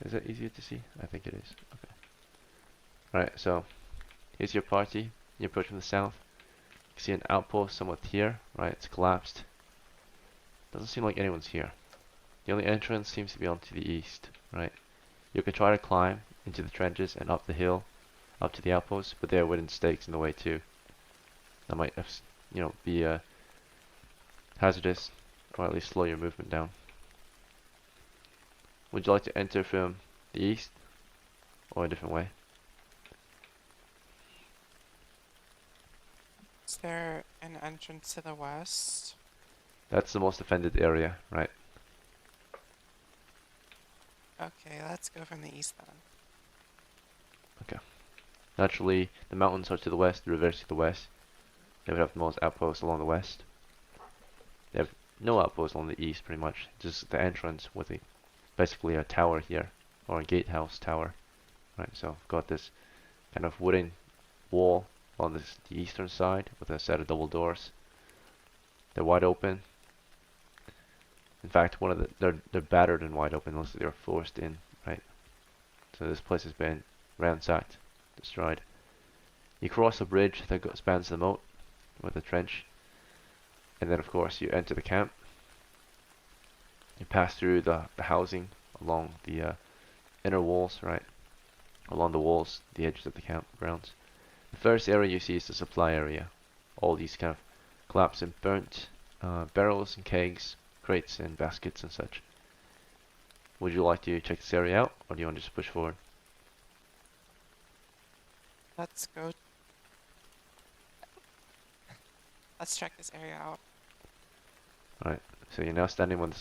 is that easier to see? I think it is. Okay. Alright, so here's your party. You approach from the south. You can see an outpost somewhat here. Right, it's collapsed. Doesn't seem like anyone's here. The only entrance seems to be onto the east. Right. You can try to climb into the trenches and up the hill, up to the outpost, but there are wooden stakes in the way too. That might, be hazardous, or at least slow your movement down. Would you like to enter from the east, or a different way? Is there an entrance to the west? That's the most defended area, right? Okay, let's go from the east then. Naturally, the mountains are to the west, the rivers to the west. They would have the most outposts along the west. They have no outposts along the east, pretty much. Just the entrance with basically a tower here, or a gatehouse tower. Right, so I've got this kind of wooden wall on the eastern side with a set of double doors. They're wide open. In fact, they're battered and wide open unless they're forced in, right? So this place has been ransacked, destroyed. You cross a bridge that spans the moat with a trench, and then of course you enter the camp. You pass through the housing along the inner walls, right? Along the walls, the edges of the campgrounds. The first area you see is the supply area. All these kind of collapsed and burnt barrels and kegs, crates and baskets and such. Would you like to check this area out, or do you want to just push forward? Let's go. Let's check this area out. Right, so you're now standing with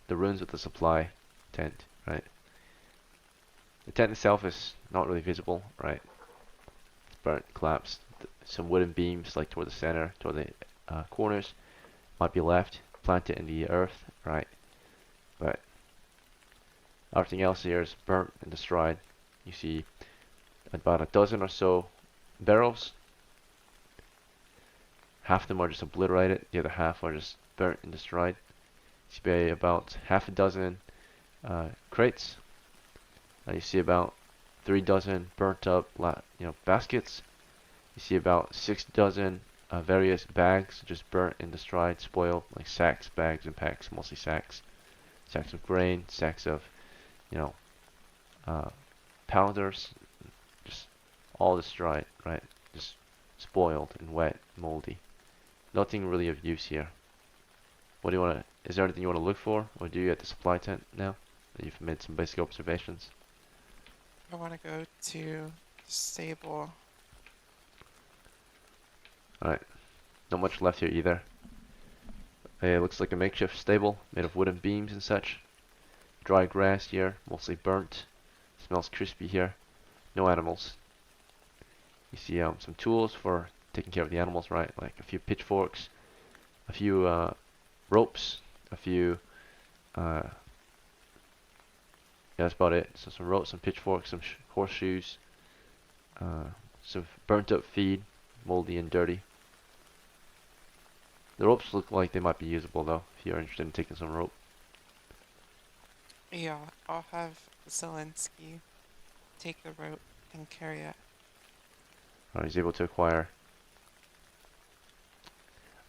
the ruins of the supply tent, right? The tent itself is not really visible, right? It's burnt, collapsed. Some wooden beams, like toward the center, toward the corners, might be left, planted in the earth, right? But everything else here is burnt and destroyed. You see about a dozen or so barrels. Half of them are just obliterated, the other half are just burnt and destroyed. You see about half a dozen crates. You see about 3 dozen burnt up, baskets. You see about 6 dozen various bags just burnt and destroyed, spoiled, like sacks, bags, and packs, mostly sacks. Sacks of grain, sacks of, powders, just all destroyed, right? Just spoiled and wet, moldy. Nothing really of use here. What do you want to, is there anything you want to look for, or do you at the supply tent now that you've made some basic observations? I want to go to the stable. Alright, not much left here either. It looks like a makeshift stable made of wooden beams and such. Dry grass here, mostly burnt. Smells crispy here. No animals. You see some tools for taking care of the animals, right? Like a few pitchforks, a few ropes, a few yeah, that's about it. So some ropes, some pitchforks, some horseshoes, some burnt up feed, moldy and dirty. The ropes look like they might be usable though, if you're interested in taking some rope. Yeah, I'll have Zelensky take the rope and carry it. He's able to acquire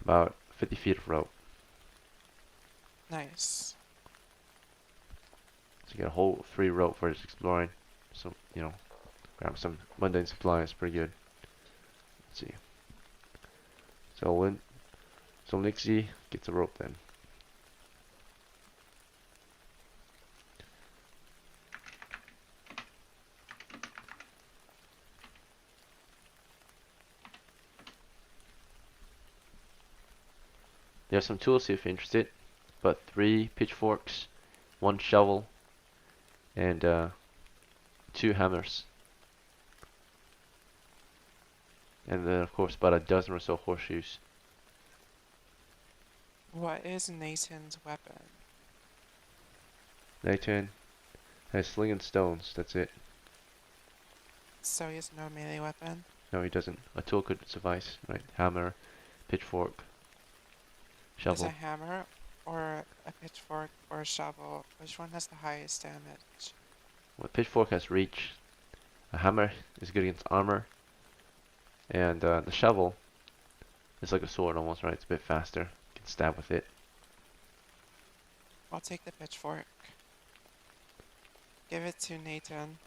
about 50 feet of rope. Nice. So you get a whole free rope for just exploring. So, grab some mundane supplies, pretty good. Let's see. So Nixie gets a rope then. There's some tools if you're interested, but 3 pitchforks, 1 shovel, and 2 hammers. And then, of course, about a dozen or so horseshoes. What is Nathan's weapon? Nathan has sling and stones, that's it. So he has no melee weapon? No, he doesn't. A tool could suffice, right? Hammer, pitchfork, Is shovel. a hammer or a pitchfork or a shovel? Which one has the highest damage? Well, pitchfork has reach. A hammer is good against armor. And the shovel is like a sword almost, right? It's a bit faster. You can stab with it. I'll take the pitchfork. Give it to Nathan.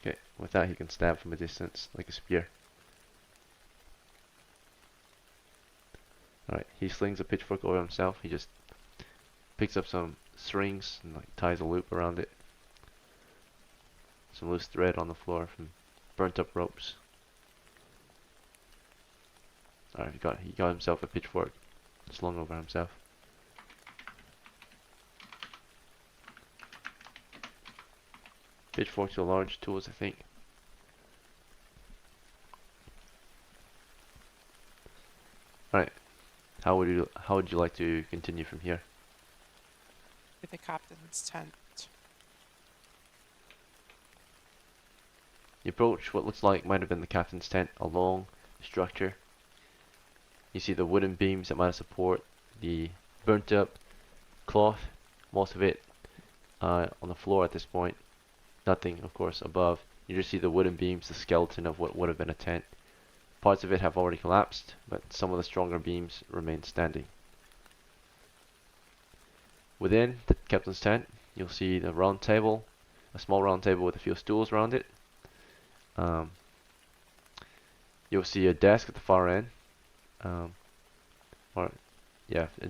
Okay, with that he can stab from a distance, like a spear. Alright, he slings a pitchfork over himself. He just picks up some strings and like ties a loop around it. Some loose thread on the floor from burnt up ropes. Alright, he got himself a pitchfork slung over himself. Pitchforks are large tools, I think. Alright, how would you like to continue from here? To the captain's tent. You approach what looks like might have been the captain's tent, a long structure. You see the wooden beams that might support the burnt up cloth, most of it on the floor at this point. Nothing, of course, above. You just see the wooden beams, the skeleton of what would have been a tent. Parts of it have already collapsed, but some of the stronger beams remain standing. Within the captain's tent, you'll see the round table, a small round table with a few stools around it. You'll see a desk at the far end, a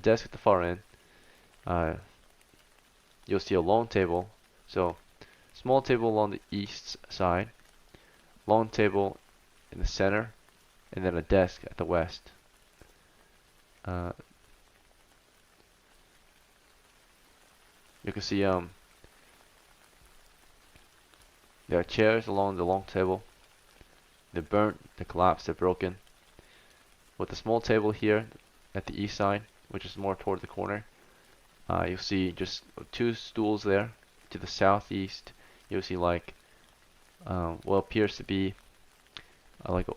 desk at the far end. You'll see a long table, so small table along the east side, long table in the center, and then a desk at the west. You can see there are chairs along the long table. They're burnt, they're collapsed, they're broken. With the small table here at the east side, which is more toward the corner, you'll see just 2 stools there. To the southeast, you'll see like what appears to be like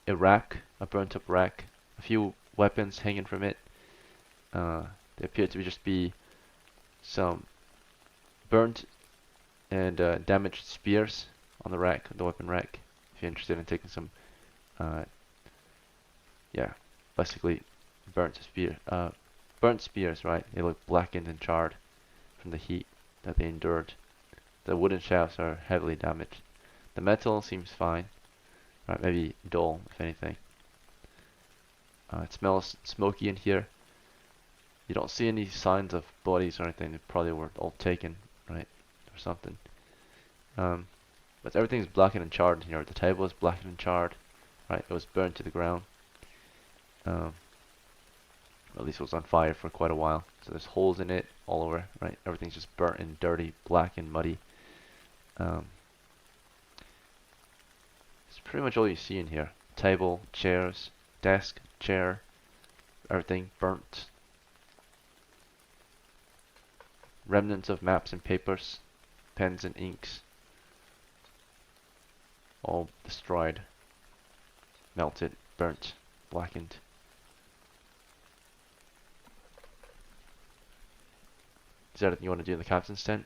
a rack, a burnt up rack, a few weapons hanging from it. They appear to just be some burnt and damaged spears on the rack, the weapon rack. If you're interested in taking some, basically burnt spears, right? They look blackened and charred from the heat that they endured. The wooden shafts are heavily damaged. The metal seems fine, right? Maybe dull, if anything. It smells smoky in here. You don't see any signs of bodies or anything. They probably were all taken, right, or something. But everything's blackened and charred in here. The table is blackened and charred, right? It was burned to the ground. At least it was on fire for quite a while. So there's holes in it all over, right? Everything's just burnt and dirty, black and muddy. It's pretty much all you see in here. Table, chairs, desk, chair, everything burnt. Remnants of maps and papers, pens and inks, all destroyed, melted, burnt, blackened. Is there anything you want to do in the captain's tent?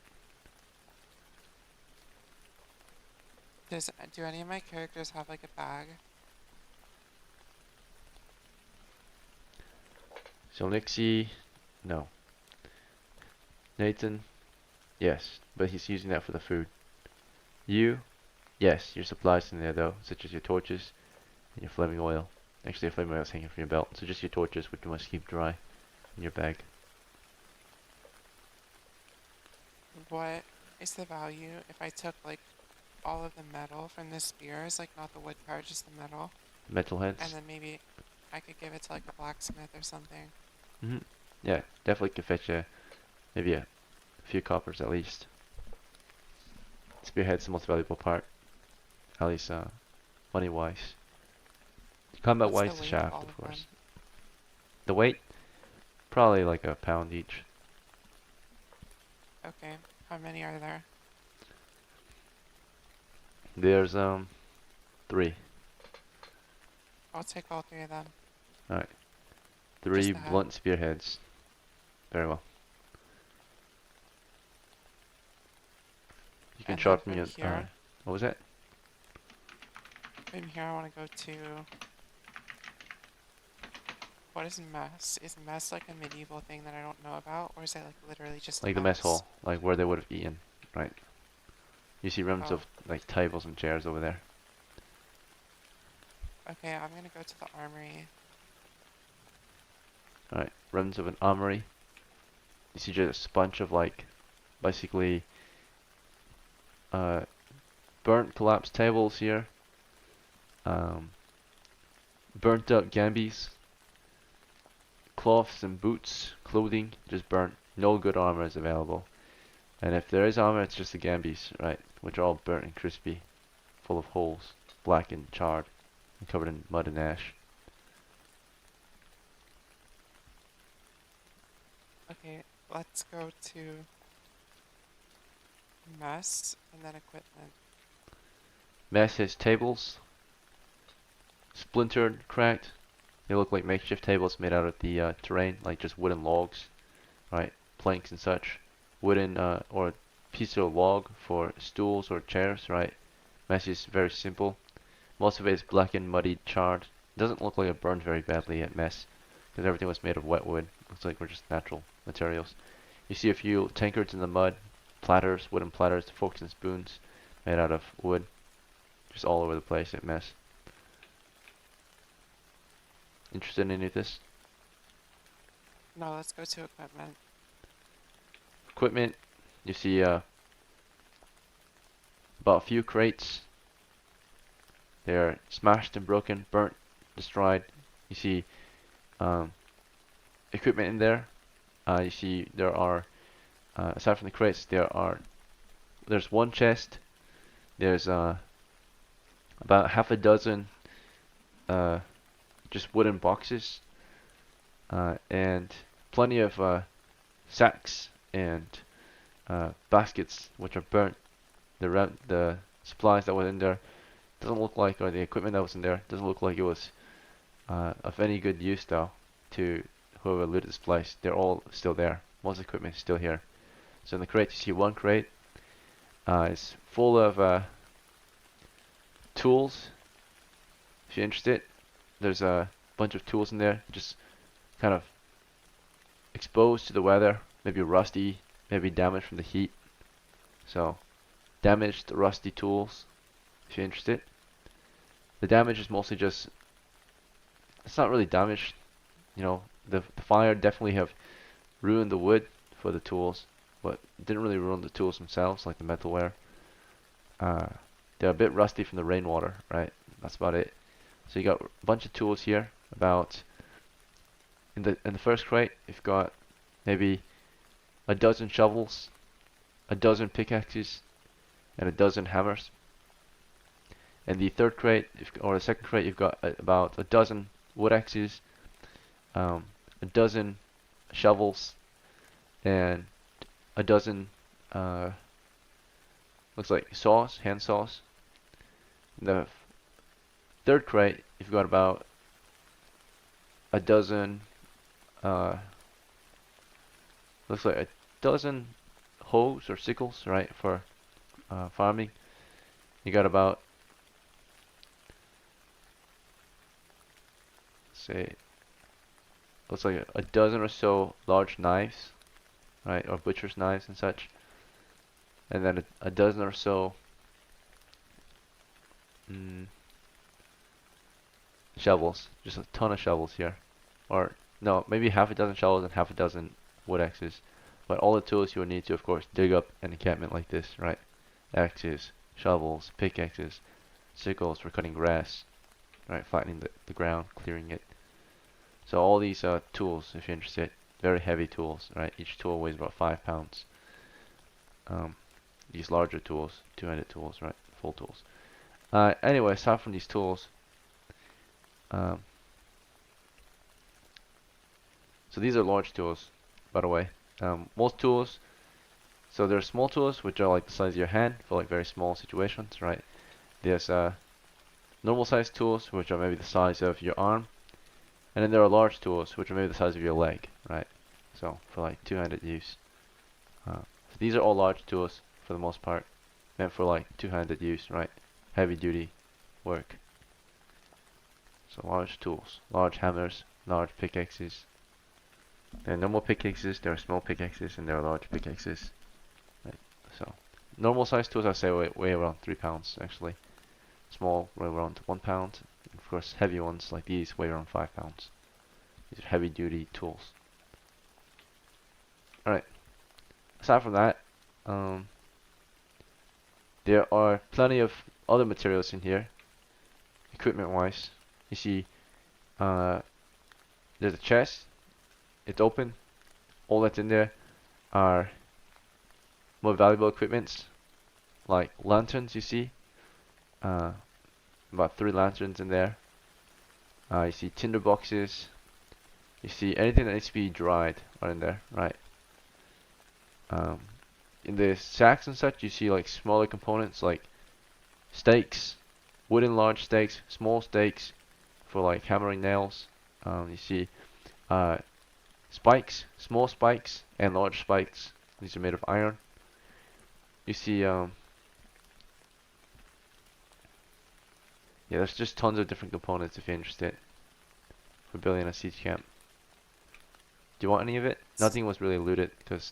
Do any of my characters have like a bag? So Nixie, no. Nathan, yes, but he's using that for the food. You, yes, your supplies in there though, such as your torches and your flaming oil. Actually, your flaming oil is hanging from your belt, so just your torches, which you must keep dry in your bag. What is the value if I took like all of the metal from the spears, like not the wood part, just the metal, Metal heads. and then maybe I could give it to like a blacksmith or something? Yeah, definitely could fetch maybe a few coppers at least. spearhead's the most valuable part, at least money-wise. Combat-wise, What's the the weight of shaft, all of of course. them? The weight, probably like a pound each. Okay. How many are there? There's 3. I'll take all 3 of them. Alright. 3 the head. blunt spearheads. Very well. You can And then sharpen from your. here, What was that? from here I want to go to. What is mess? Is mess like a medieval thing that I don't know about, or is it like literally just a Like the mess mess? hall, like where they would have eaten, right? You see remnants Oh. of like tables and chairs over there. Okay, I'm gonna go to the armory. Alright, remnants of an armory. You see just a bunch of like, basically, burnt collapsed tables here. Burnt up gambies. Cloths and boots, clothing, just burnt. No good armor is available. And if there is armor, it's just the gambies, right? Which are all burnt and crispy, full of holes, black and charred, and covered in mud and ash. Okay, let's go to mess and then equipment. Mess has tables, splintered, cracked. They look like makeshift tables made out of the terrain, like just wooden logs, right? Planks and such. Wooden or piece of log for stools or chairs, right? Mess is very simple. Most of it is blackened, muddied, charred. Doesn't look like it burned very badly at mess, because everything was made of wet wood. Looks like we're just natural materials. You see a few tankards in the mud, platters, wooden platters, forks and spoons made out of wood, just all over the place at mess. Interested in any of this? No, let's go to equipment. Equipment, you see about a few crates. They're smashed and broken, burnt, destroyed. You see equipment in there. You see there are, aside from the crates, there's one chest. There's about half a dozen just wooden boxes, and plenty of sacks and baskets which are burnt. The supplies that were in there doesn't look like, or the equipment that was in there doesn't look like it was of any good use though to whoever looted this place. They're all still there. Most equipment is still here. So in the crate you see one crate. It's full of tools. If you're interested, there's a bunch of tools in there, just kind of exposed to the weather, maybe rusty, maybe damaged from the heat. So, damaged, rusty tools, if you're interested. The damage is mostly just, it's not really damaged, you know, the fire definitely have ruined the wood for the tools, but it didn't really ruin the tools themselves, like the metalware. They're a bit rusty from the rainwater, right? That's about it. So you got a bunch of tools here. About in the first crate, you've got maybe a dozen shovels, a dozen pickaxes, and a dozen hammers. In the third crate, or the second crate, you've got about a dozen wood axes, a dozen shovels, and a dozen looks like saws, hand saws. In the third crate, you've got about a dozen, looks like a dozen hoes or sickles, right, for farming. You got about, say, looks like a dozen or so large knives, right, or butcher's knives and such. And then a dozen or so shovels, just a ton of shovels here. Or, no, maybe half a dozen shovels and half a dozen wood axes. But all the tools you will need to, of course, dig up an encampment like this, right? Axes, shovels, pickaxes, sickles for cutting grass, right? Flattening the ground, clearing it. So all these tools, if you're interested, very heavy tools, right? Each tool weighs about 5 pounds. use larger tools, two-handed tools, right? Full tools. Anyway, aside from these tools, um, so these are large tools, by the way. Most tools, so there are small tools which are like the size of your hand for like very small situations, right? There's normal size tools which are maybe the size of your arm, and then there are large tools which are maybe the size of your leg, right? So for like two-handed use. So these are all large tools for the most part, meant for like two-handed use, right? Heavy duty work. So large tools, large hammers, large pickaxes. There are normal pickaxes, there are small pickaxes, and there are large pickaxes. Right. So normal size tools I say weigh around 3 pounds actually. Small weigh around 1 pound. And of course heavy ones like these weigh around 5 pounds. These are heavy duty tools. Alright. Aside from that, there are plenty of other materials in here, equipment wise. You see, there's a chest, it's open, all that's in there are more valuable equipments, like lanterns you see, about 3 lanterns in there. You see tinder boxes, you see anything that needs to be dried are in there, right? In the sacks and such, you see like smaller components like stakes, wooden large stakes, small stakes for like hammering nails. You see spikes, small spikes and large spikes. These are made of iron. You see, yeah, there's just tons of different components if you're interested for building a siege camp. Do you want any of it? Nothing was really looted because,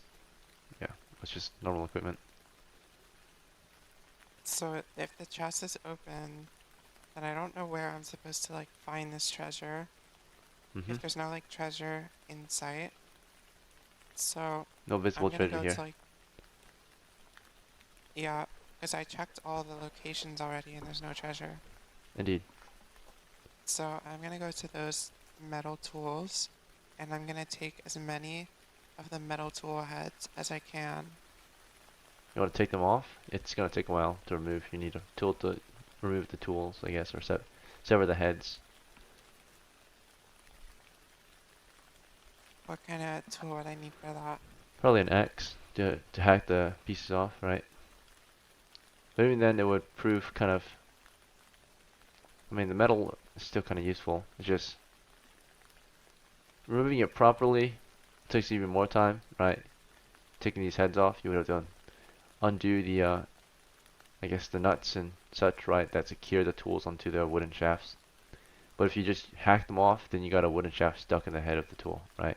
yeah, it's just normal equipment. So if the chest is open, then I don't know where I'm supposed to like find this treasure. If there's no like treasure in sight. So No visible I'm gonna treasure go here. to like, yeah, because I checked all the locations already and there's no treasure. Indeed. So I'm gonna go to those metal tools and I'm gonna take as many of the metal tool heads as I can. You want to take them off? It's going to take a while to remove. You need a tool to remove the tools, I guess, or sever the heads. What kind of tool would I need for that? Probably an axe to hack the pieces off, right? But even then, it would prove kind of. I mean, the metal is still kind of useful. It's just removing it properly takes even more time, right? Taking these heads off, you would have to undo the, I guess, the nuts and such, right? That secure the tools onto the wooden shafts. But if you just hack them off, then you got a wooden shaft stuck in the head of the tool, right?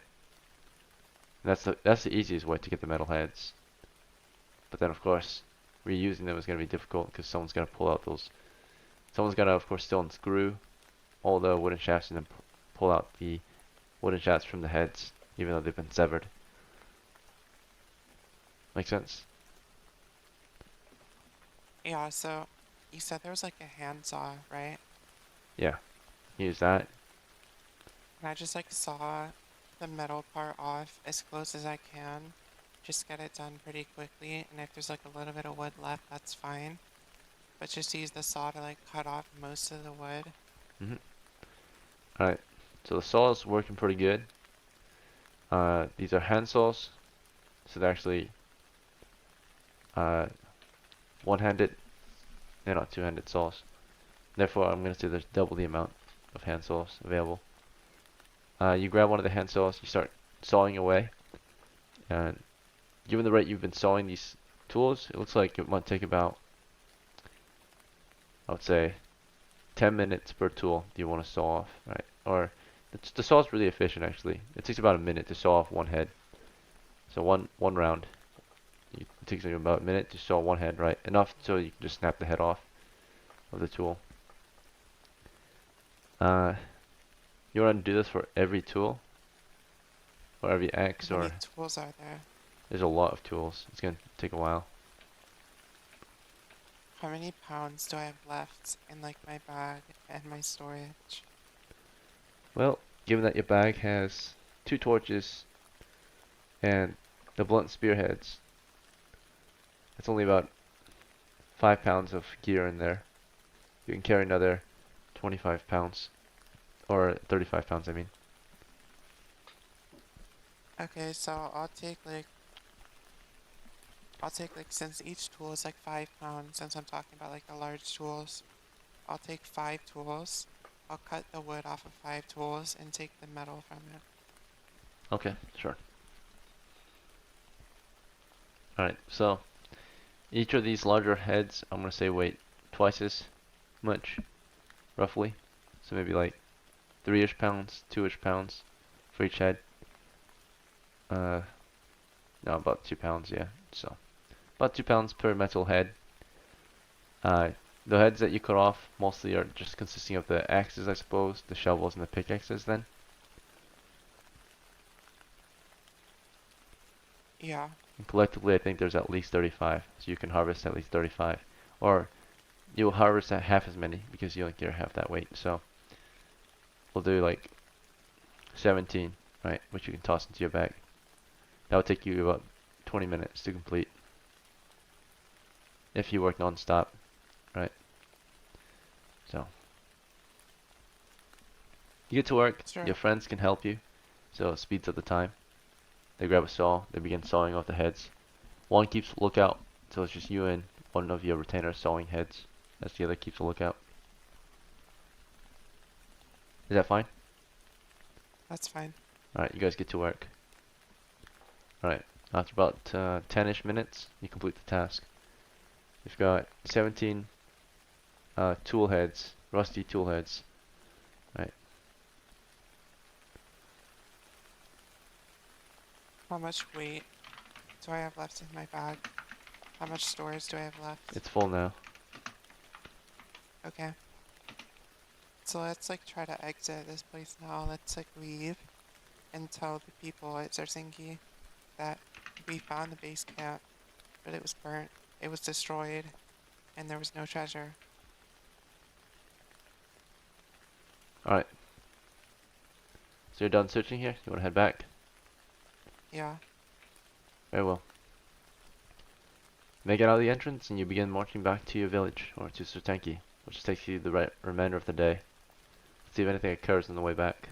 And that's the easiest way to get the metal heads. But then, of course, reusing them is going to be difficult because someone's got to pull out those. Someone's got to, of course, still unscrew all the wooden shafts and then pull out the wooden shafts from the heads, even though they've been severed. Make sense? Yeah, so you said there was like a handsaw, right? Yeah. Use that. And I just like saw the metal part off as close as I can. Just get it done pretty quickly, and if there's like a little bit of wood left, that's fine. But just use the saw to like cut off most of the wood. Alright. So the saw is working pretty good. These are hand saws. So they're actually one-handed. They're not two-handed saws. Therefore, I'm going to say there's double the amount of hand saws available. You grab one of the hand saws, you start sawing away. And given the rate you've been sawing these tools, it looks like it might take about, I would say, 10 minutes per tool do you want to saw off, right? Or the saw is really efficient actually. It takes about a minute to saw off one head. So one round. It takes you about a minute to saw one head, right? Enough so you can just snap the head off of the tool. You want to do this for every tool? Or every axe, How or many tools are there? there's a lot of tools. It's going to take a while. How many pounds do I have left in like my bag and my storage? Well, given that your bag has 2 torches and the blunt spearheads, it's only about 5 pounds of gear in there. You can carry another 25 pounds. Or 35 pounds, I mean. Okay, so I'll take like since each tool is like 5 pounds, since I'm talking about like the large tools, I'll take 5 tools. I'll cut the wood off of 5 tools and take the metal from it. Okay, sure. Alright, so each of these larger heads, I'm gonna say weight twice as much, roughly. So maybe like 3-ish pounds, 2-ish pounds for each head. No, about 2 pounds, yeah. So about 2 pounds per metal head. The heads that you cut off mostly are just consisting of the axes, I suppose, the shovels and the pickaxes then. Yeah, And collectively, I think there's at least 35, so you can harvest at least 35. Or you'll harvest at half as many because you only get half that weight. So we'll do like 17, right, which you can toss into your bag. That will take you about 20 minutes to complete if you work non-stop, right? So you get to work, sure. your friends can help you, so it speeds up the time. They grab a saw, they begin sawing off the heads. One keeps lookout, so it's just you and one of your retainers sawing heads, as the other keeps a lookout. Is that fine? That's fine. Alright, you guys get to work. Alright, after about 10-ish minutes, you complete the task. You've got 17 tool heads, rusty tool heads. Right, How much weight do I have left in my bag? How much storage do I have left? it's full now. Okay. So let's like try to exit this place now. Let's like leave and tell the people at Zerzingi that we found the base camp, but it was burnt, it was destroyed, and there was no treasure. Alright. So you're done searching here? You want to head back? Yeah. Very well. Make it out of the entrance and you begin marching back to your village, or to Sertenki, which takes you the remainder of the day. See if anything occurs on the way back.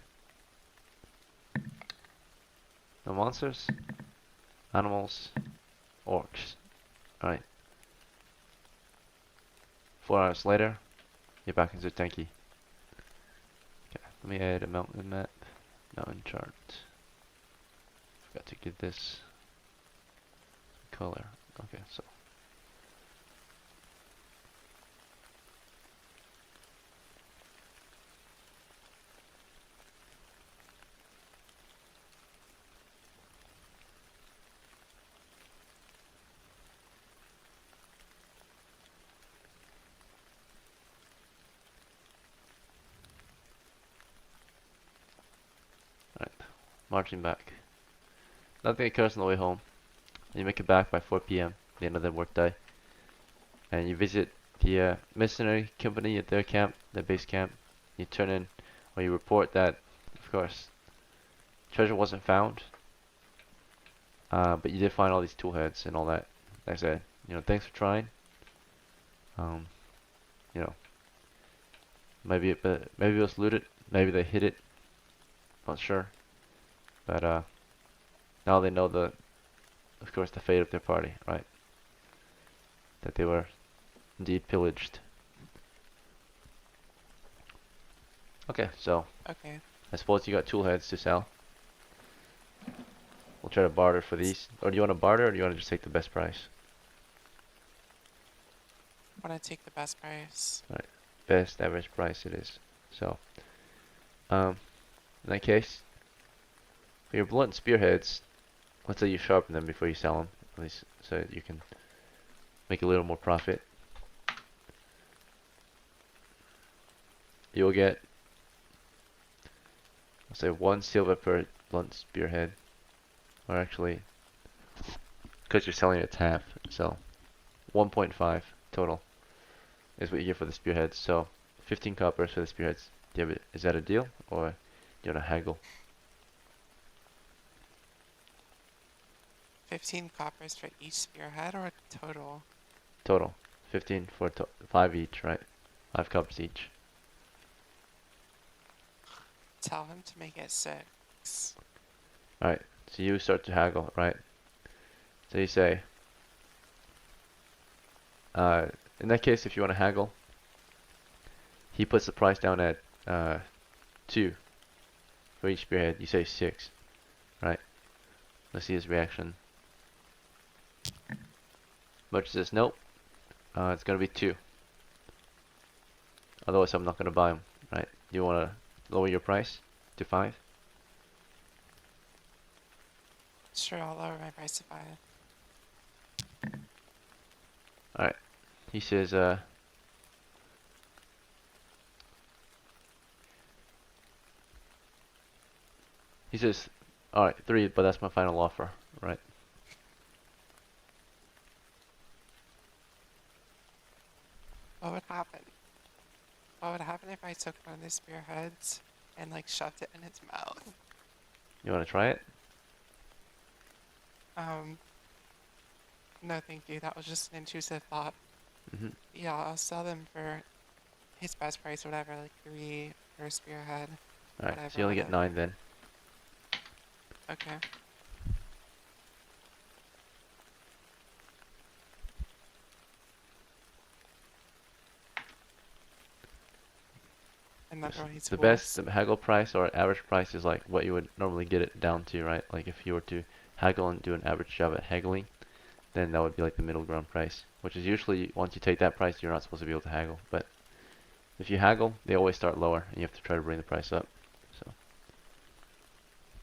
No monsters? Animals? Orcs. Alright. 4 hours later, you're back in Sertenki. Okay, let me add a mountain map. Mountain chart. Forgot to give this color. Okay, so. Alright, marching back. Nothing occurs on the way home. You make it back by 4 p.m., the end of the workday. And you visit the mercenary company at their camp, their base camp. You turn in, or you report that, of course, treasure wasn't found. But you did find all these tool heads and all that. Like I said, thanks for trying. You know, maybe it was looted, maybe they hid it. Not sure. But now they know of course, the fate of their party, right? That they were indeed pillaged. Okay, so Okay. I suppose you got tool heads to sell. We'll try to barter for these. Or do you want to barter, or do you want to just take the best price? I want to take the best price. Best average price it is. So, in that case, for your blunt spearheads, let's say you sharpen them before you sell them, at least so that you can make a little more profit. You'll get, let's say, 1 silver per blunt spearhead, or actually, because you're selling it at half, so 1.5 total is what you get for the spearheads. So 15 coppers for the spearheads. Is that a deal, or do you want to haggle? 15 coppers for each spearhead or total? Total 15 for 5 each, right? 5 cups each. Tell him to make it 6. Alright, so you start to haggle, right? So you say, in that case, if you want to haggle, he puts the price down at 2 for each spearhead. You say 6, right? Let's see his reaction. Much says nope. It's gonna be 2. Otherwise, I'm not gonna buy him, right? You wanna lower your price to 5? Sure, I'll lower my price to 5. Alright. He says, alright, 3, but that's my final offer, right? What would happen? What would happen if I took one of the spearheads and like shoved it in its mouth? You wanna try it? No, thank you. That was just an intrusive thought. Mm-hmm. Yeah, I'll sell them for his best price, whatever, like 3 per spearhead. Alright, so Whatever, you only get whatever. 9 then. Okay. And that one needs The wolves. best the haggle price or average price is like what you would normally get it down to, right? Like if you were to haggle and do an average job at haggling, then that would be like the middle ground price, which is usually once you take that price, you're not supposed to be able to haggle. But if you haggle, they always start lower, and you have to try to bring the price up. So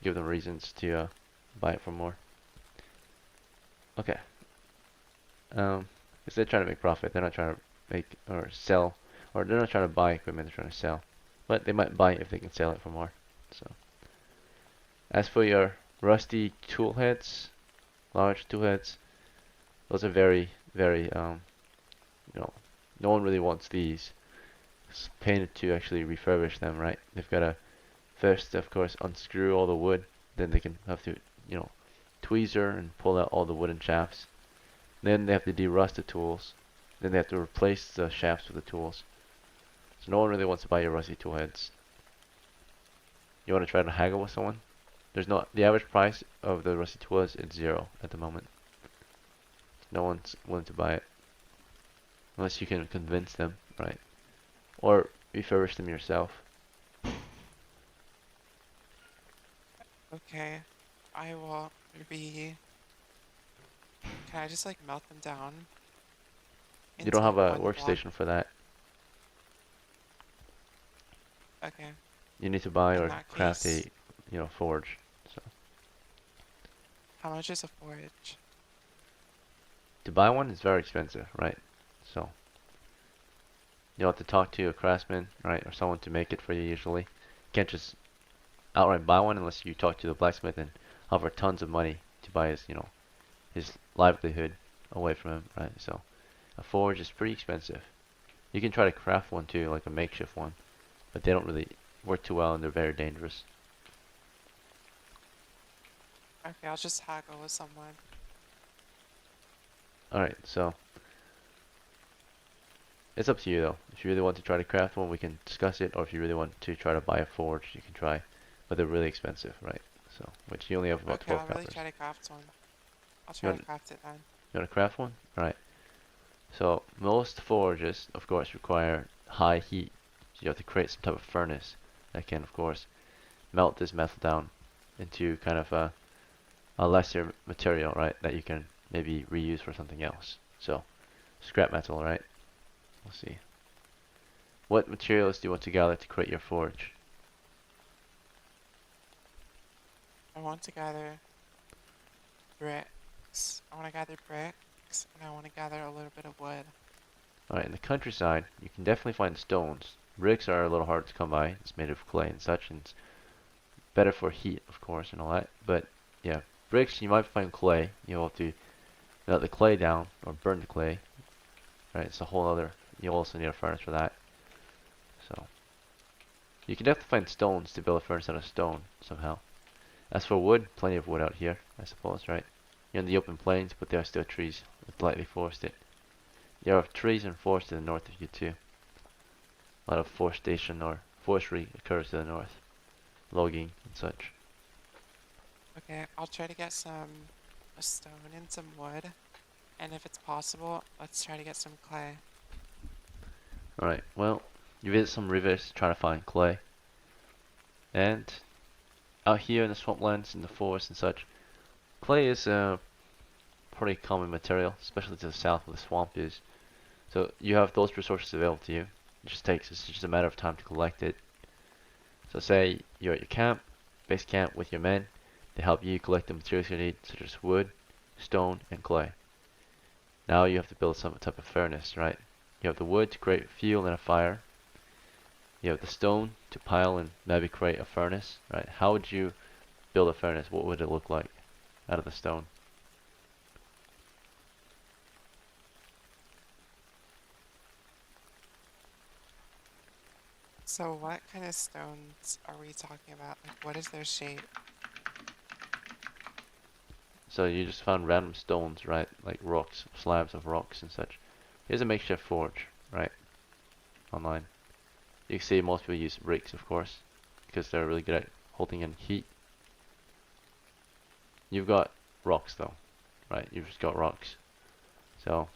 give them reasons to buy it for more. Okay. Because they're trying to make profit. They're not trying to make or sell, or they're not trying to buy equipment. They're trying to sell. But they might buy it if they can sell it for more. So, as for your rusty tool heads, large tool heads, those are very, very, no one really wants these. It's painted to actually refurbish them, right? They've got to first, of course, unscrew all the wood. Then they can have to, tweezer and pull out all the wooden shafts. Then they have to derust the tools. Then they have to replace the shafts with the tools. So no one really wants to buy your rusty tool heads. You want to try to haggle with someone? The average price of the rusty tool heads is 0 at the moment. No one's willing to buy it. Unless you can convince them, right? Or refurbish them yourself. Okay. I will be. Can I just like melt them down? You don't have a one block? workstation for that. Okay. You need to buy In or that craft case- a, forge. So How much is a forge? to buy one is very expensive, right? So you'll have to talk to a craftsman, right, or someone to make it for you usually. You can't just outright buy one unless you talk to the blacksmith and offer tons of money to buy his livelihood away from him, right? So a forge is pretty expensive. You can try to craft one too, like a makeshift one, but they don't really work too well and they're very dangerous. Okay, I'll just haggle with someone. Alright, so it's up to you though. If you really want to try to craft one, we can discuss it, or if you really want to try to buy a forge, you can try, but they're really expensive, right? So, which you only have about Okay, 12 I'll really peppers. try to craft one. I'll try to want- craft it then. You want to craft one? Alright. So, most forges, of course, require high heat. So you have to create some type of furnace that can, of course, melt this metal down into kind of a lesser material, right? That you can maybe reuse for something else. So, scrap metal, right? We'll see. What materials do you want to gather to create your forge? I want to gather bricks. I want to gather bricks, and I want to gather a little bit of wood. Alright, in the countryside, you can definitely find stones. Bricks are a little hard to come by. It's made of clay and such, and it's better for heat, of course, and all that. But, yeah, bricks, you might find clay. You'll have to melt the clay down, or burn the clay. Right, it's a whole other, you'll also need a furnace for that. So, you can definitely find stones to build a furnace out of stone, somehow. As for wood, plenty of wood out here, I suppose, right? You're in the open plains, but there are still trees, it's lightly forested. You have trees and forests to the north of you too. A lot of forestation or forestry occurs to the north, logging and such. Okay, I'll try to get a stone and some wood, and if it's possible, let's try to get some clay. Alright, well, you visit some rivers trying to find clay. And out here in the swamplands, in the forest and such, clay is a pretty common material, especially to the south where the swamp is. So you have those resources available to you. It's just a matter of time to collect it. So say you're at your camp, base camp with your men. They help you collect the materials you need, such as wood, stone, and clay. Now you have to build some type of furnace, right? You have the wood to create fuel and a fire. You have the stone to pile and maybe create a furnace, right? How would you build a furnace? What would it look like out of the stone? So what kind of stones are we talking about? Like, what is their shape? So you just found random stones, right? Like rocks, slabs of rocks and such. Here's a makeshift forge, right? Online. You can see most people use bricks, of course, because they're really good at holding in heat. You've got rocks though, right? You've just got rocks. So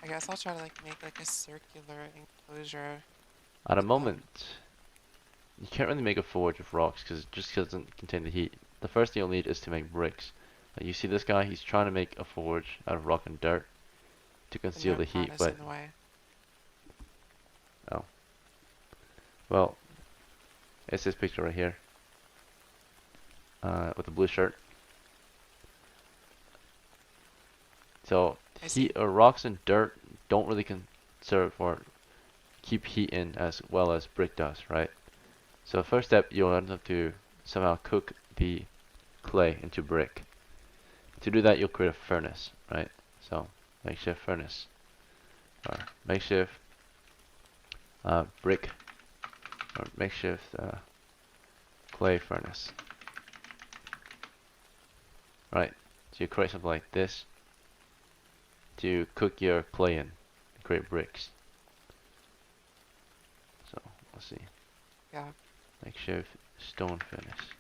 I guess I'll try to like make like a circular enclosure. at a to them. moment, you can't really make a forge of rocks because it just doesn't contain the heat. The first thing you'll need is to make bricks. You see this guy? He's trying to make a forge out of rock and dirt to The conceal the nerd heat, is but in the way. well, it's this picture right here with the blue shirt. So I see. rocks and dirt don't really conserve or keep heat in as well as brick does, right? So first step, you'll have to somehow cook the clay into brick. To do that, you'll create a furnace, right? So makeshift furnace or makeshift brick or makeshift clay furnace. Right, so you create something like this to cook your clay in and create bricks. So let's see, Yeah. makeshift stone furnace.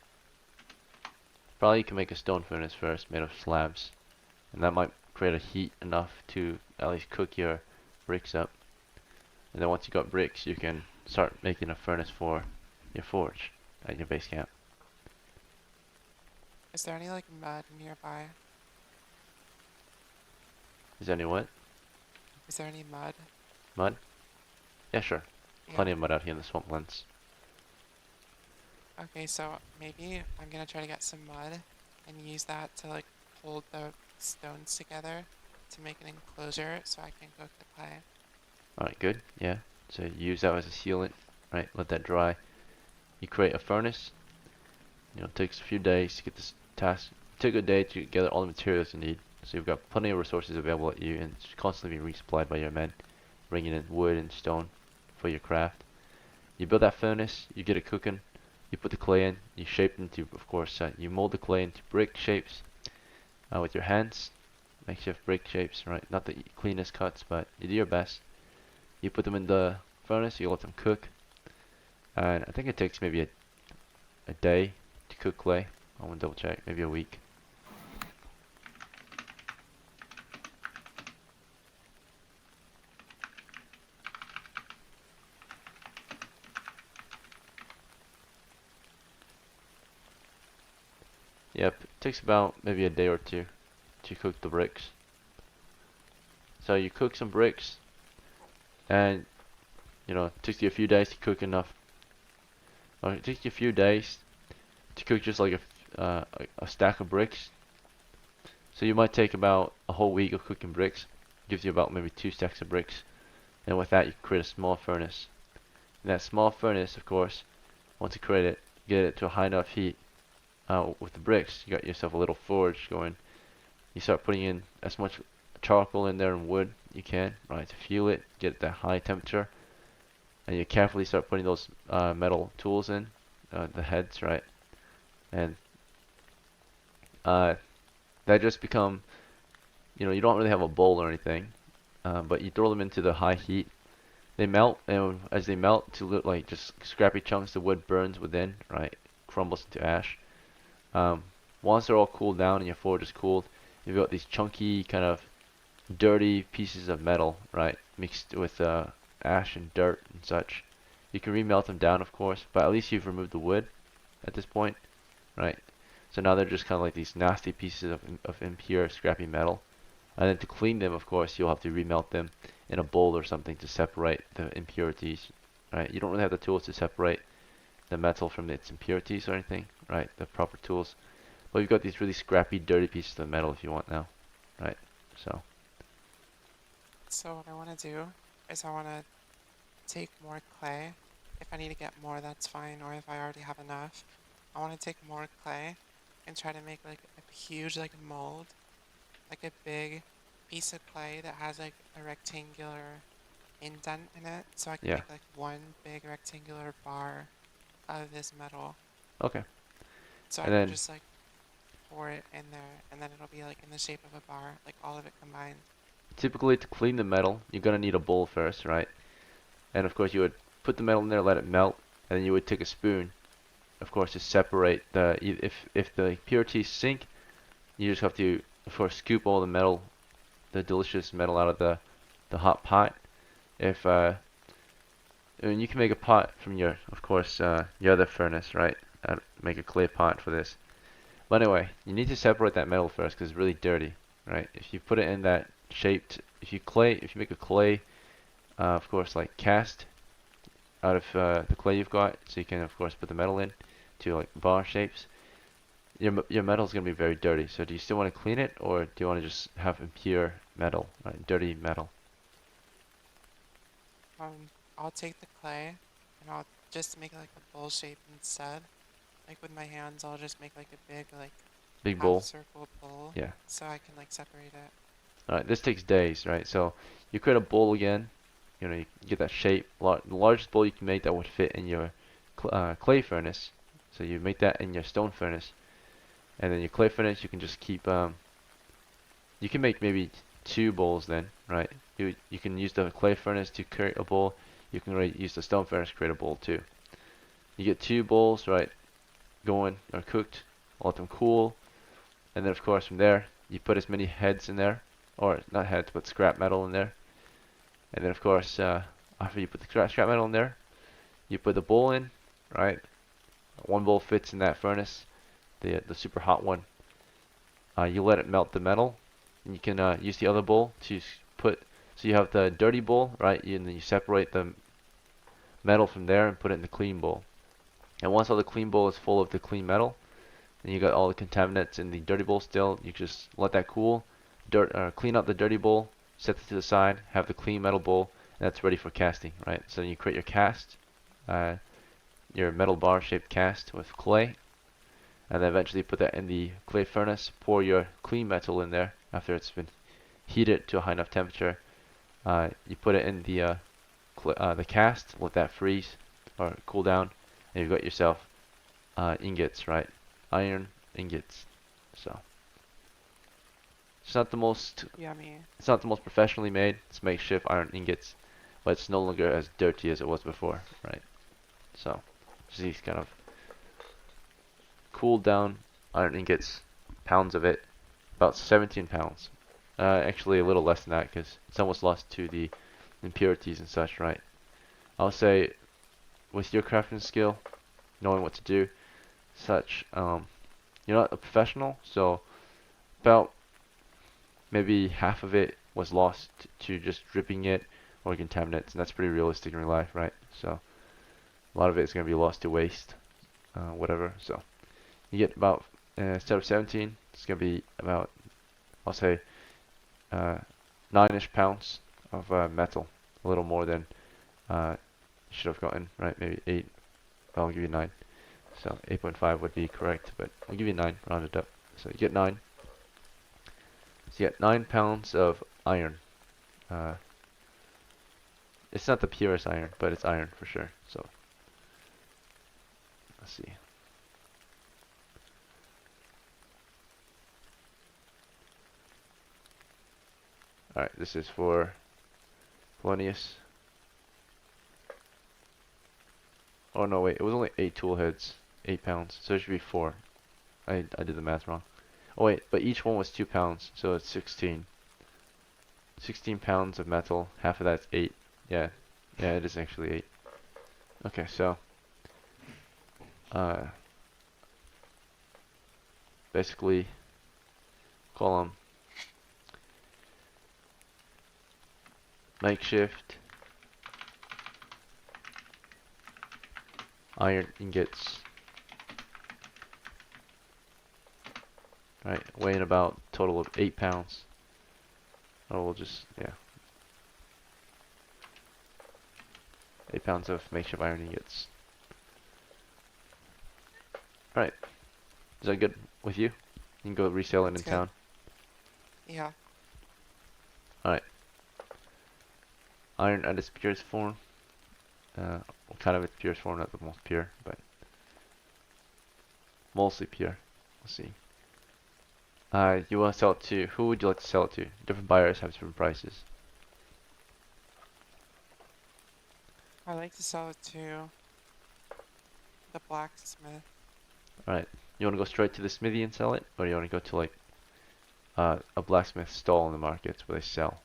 Probably you can make a stone furnace first made of slabs, and that might create a heat enough to at least cook your bricks up. And then once you got bricks, you can start making a furnace for your forge at your base camp. Is there any like mud nearby? Is there any what? Is there any mud? Mud? Yeah, sure. Yeah. Plenty of mud out here in the swamplands. Okay, so maybe I'm gonna try to get some mud and use that to like hold the stones together to make an enclosure so I can cook the clay. Alright, good. Yeah. So use that as a sealant, right? Let that dry. You create a furnace. You know, it takes a few days to get this task. Take a day to gather all the materials you need. So you've got plenty of resources available at you, and it's constantly being resupplied by your men, bringing in wood and stone for your craft. You build that furnace. You get it cooking. You put the clay in. You shape it into, of course, you mold the clay into brick shapes with your hands. Makeshift brick shapes, right? Not the cleanest cuts, but you do your best. You put them in the furnace. You let them cook, and I think it takes maybe a day to cook clay. I want to double check. Maybe a week. Yep, it takes about maybe a day or two to cook the bricks. So you cook some bricks, and you know, it takes you a few days to cook enough. Or it takes you a few days to cook just like a stack of bricks. So you might take about a whole week of cooking bricks. Gives you about maybe 2 stacks of bricks. And with that, you create a small furnace. And that small furnace, of course, once you create it, get it to a high enough heat. With the bricks, you got yourself a little forge going. You start putting in as much charcoal in there and wood you can, right, to fuel it, get it that high temperature. And you carefully start putting those metal tools in, the heads, right? And that just become, you don't really have a bowl or anything, but you throw them into the high heat. They melt, and as they melt to look like just scrappy chunks, the wood burns within, right? Crumbles into ash. Um, Once they're all cooled down and your forge is cooled, you've got these chunky, kind of dirty pieces of metal, right? Mixed with ash and dirt and such. You can remelt them down, of course, but at least you've removed the wood at this point, right? So now they're just kind of like these nasty pieces of impure, scrappy metal. And then to clean them, of course, you'll have to remelt them in a bowl or something to separate the impurities, right? You don't really have the tools to separate the metal from its impurities or anything, right? The proper tools. But you've got these really scrappy, dirty pieces of metal if you want now, right? So, So what I want to do is I want to take more clay. If I need to get more, that's fine. Or if I already have enough, I want to take more clay and try to make like a huge like mold, like a big piece of clay that has like a rectangular indent in it, so I can yeah, make like one big rectangular bar of this metal. okay. So I And can then just like pour it in there, and then it'll be like in the shape of a bar, like all of it combined. typically to clean the metal, you're gonna need a bowl first, right? And of course you would put the metal in there, let it melt, and then you would take a spoon, of course, to separate if the impurities sink, you just have to, of course, scoop all the metal, the delicious metal out of the hot pot. If and you can make a pot from your, of course, your other furnace, right? Make a clay pot for this. But anyway, you need to separate that metal first because it's really dirty, right? If you put it in that shaped, if you make a clay, of course, like cast out of the clay you've got, so you can, of course, put the metal in to like bar shapes. Your metal is gonna be very dirty. So do you still want to clean it, or do you want to just have impure metal, right? Dirty metal? I'll take the clay and I'll just make like a bowl shape instead. Like with my hands, I'll just make like a big like Big half bowl. circle bowl, Yeah. so I can like separate it. All right. This takes days, right? So you create a bowl again. You get that shape. The largest bowl you can make that would fit in your clay furnace. So you make that in your stone furnace, and then your clay furnace you can just keep. You can make maybe 2 bowls then, right? You can use the clay furnace to create a bowl. You can use the stone furnace to create a bowl too. You get 2 bowls, right? Going or cooked. Let them cool, and then of course from there you put as many heads in there, or not heads, but scrap metal in there. And then of course after you put the scrap metal in there, you put the bowl in, right? 1 bowl fits in that furnace, the super hot one. You let it melt the metal, and you can use the other bowl to put. So you have the dirty bowl, right? And then you separate the metal from there and put it in the clean bowl. And once all the clean bowl is full of the clean metal, and you got all the contaminants in the dirty bowl still, you just let that cool. Clean out the dirty bowl, set it to the side, have the clean metal bowl, and that's ready for casting, right? So you create your cast, your metal bar shaped cast with clay, and then eventually put that in the clay furnace, pour your clean metal in there after it's been heated to a high enough temperature. You put it in the cast, let that freeze or cool down, and you've got yourself ingots, right? Iron ingots. So Yummy. it's not the most professionally made. It's makeshift iron ingots, but it's no longer as dirty as it was before, right? So just these kind of cooled down iron ingots, pounds of it, about 17 pounds. Actually a little less than that because it's almost lost to the impurities and such, right? I'll say with your crafting skill, knowing what to do, such, you're not a professional, so about maybe half of it was lost to just dripping it or contaminants, and that's pretty realistic in real life, right? So a lot of it is going to be lost to waste, whatever. So you get about, instead of 17, it's going to be about, I'll say, 9-ish pounds of metal, a little more than you should have gotten, right? Maybe 8, I'll give you 9. So 8.5 would be correct, but I'll give you 9, rounded up. So you get 9. So you get 9 pounds of iron. It's not the purest iron, but it's iron for sure. So let's see. Alright, this is for Polonius. Oh no, wait, it was only 8 tool heads, 8 pounds, so it should be 4. I did the math wrong. Oh wait, but each one was 2 pounds, so it's 16. 16 pounds of metal, half of that's 8. Yeah, yeah, it is actually 8. Okay, so, basically, call them makeshift iron ingots. Right, weighing about a total of 8 pounds. Oh, we'll just, yeah. 8 pounds of makeshift iron ingots. Alright, is that good with you? You can go resell it in It's good. town. Yeah. Alright. Iron at its purest form. Well, kind of its purest form, not the most pure, but mostly pure. Let's see. You want to sell it to, who would you like to sell it to? Different buyers have different prices. I like to sell it to the blacksmith. Alright, you want to go straight to the smithy and sell it? Or you want to go to like a blacksmith stall in the markets where they sell?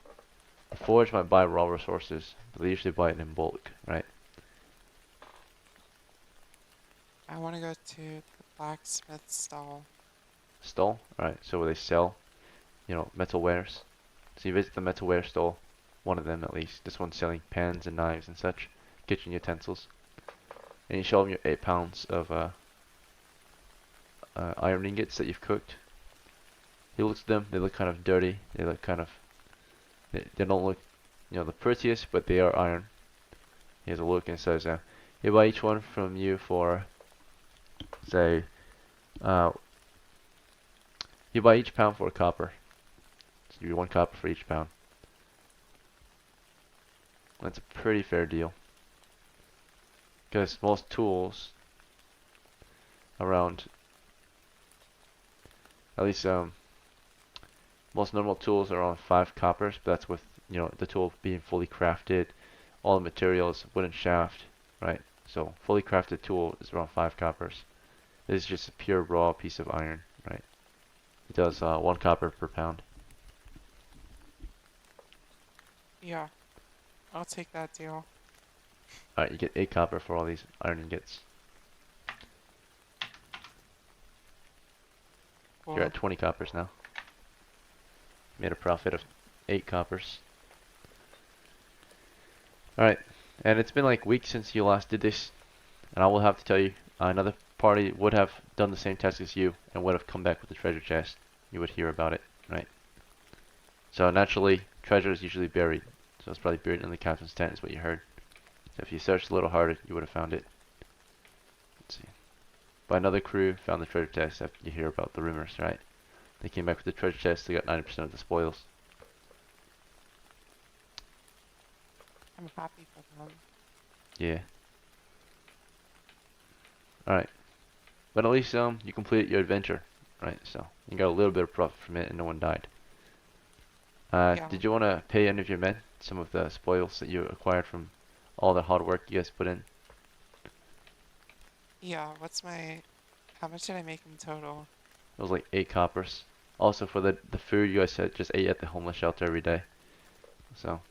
The forge might buy raw resources, but they usually buy it in bulk, right? I want to go to the blacksmith stall. Stall? Alright, so where they sell, you know, metal wares. So you visit the metalware stall, one of them at least. This one's selling pans and knives and such, kitchen utensils. And you show them your 8 pounds of iron ingots that you've cooked. He looks at them, they look kind of dirty, they look kind of, they don't look, you know, the prettiest, but they are iron. He has a look and says, he'll buy each one from you for, say, you buy each pound for a copper. So you 1 copper for each pound. That's a pretty fair deal. Because most tools around, at least most normal tools are around 5 coppers, but that's with, you know, the tool being fully crafted, all the materials, wooden shaft, right? So fully crafted tool is around 5 coppers. This is just a pure raw piece of iron, right? It does 1 copper per pound. Yeah. I'll take that deal. Alright, you get 8 copper for all these iron ingots. Cool. You're at 20 coppers now. Made a profit of 8 coppers. Alright, and it's been like weeks since you last did this, and I will have to tell you, another party would have done the same task as you, and would have come back with the treasure chest. You would hear about it, right? So naturally, treasure is usually buried. So it's probably buried in the captain's tent is what you heard. So if you searched a little harder, you would have found it. Let's see. But another crew found the treasure chest after you hear about the rumors, right? They came back with the treasure chest, they got 90% of the spoils. I'm happy for them. Yeah. Alright. But at least you completed your adventure, right? So you got a little bit of profit from it and no one died. Yeah. Did you want to pay any of your men some of the spoils that you acquired from all the hard work you guys put in? Yeah, how much did I make in total? It was like 8 coppers. Also for the food you guys had just ate at the homeless shelter every day. So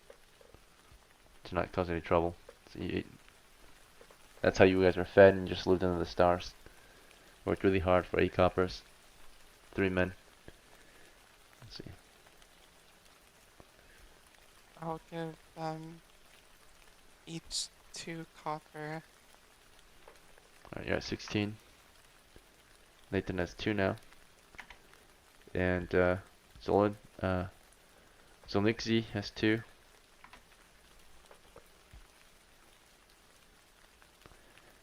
to not cause any trouble. So you ate. That's how you guys were fed and you just lived under the stars. Worked really hard for 8 coppers. 3 men. Let's see. I'll give them each 2 copper. Alright, you're at 16. Nathan has 2 now. And Zolan, Zolnixi has 2.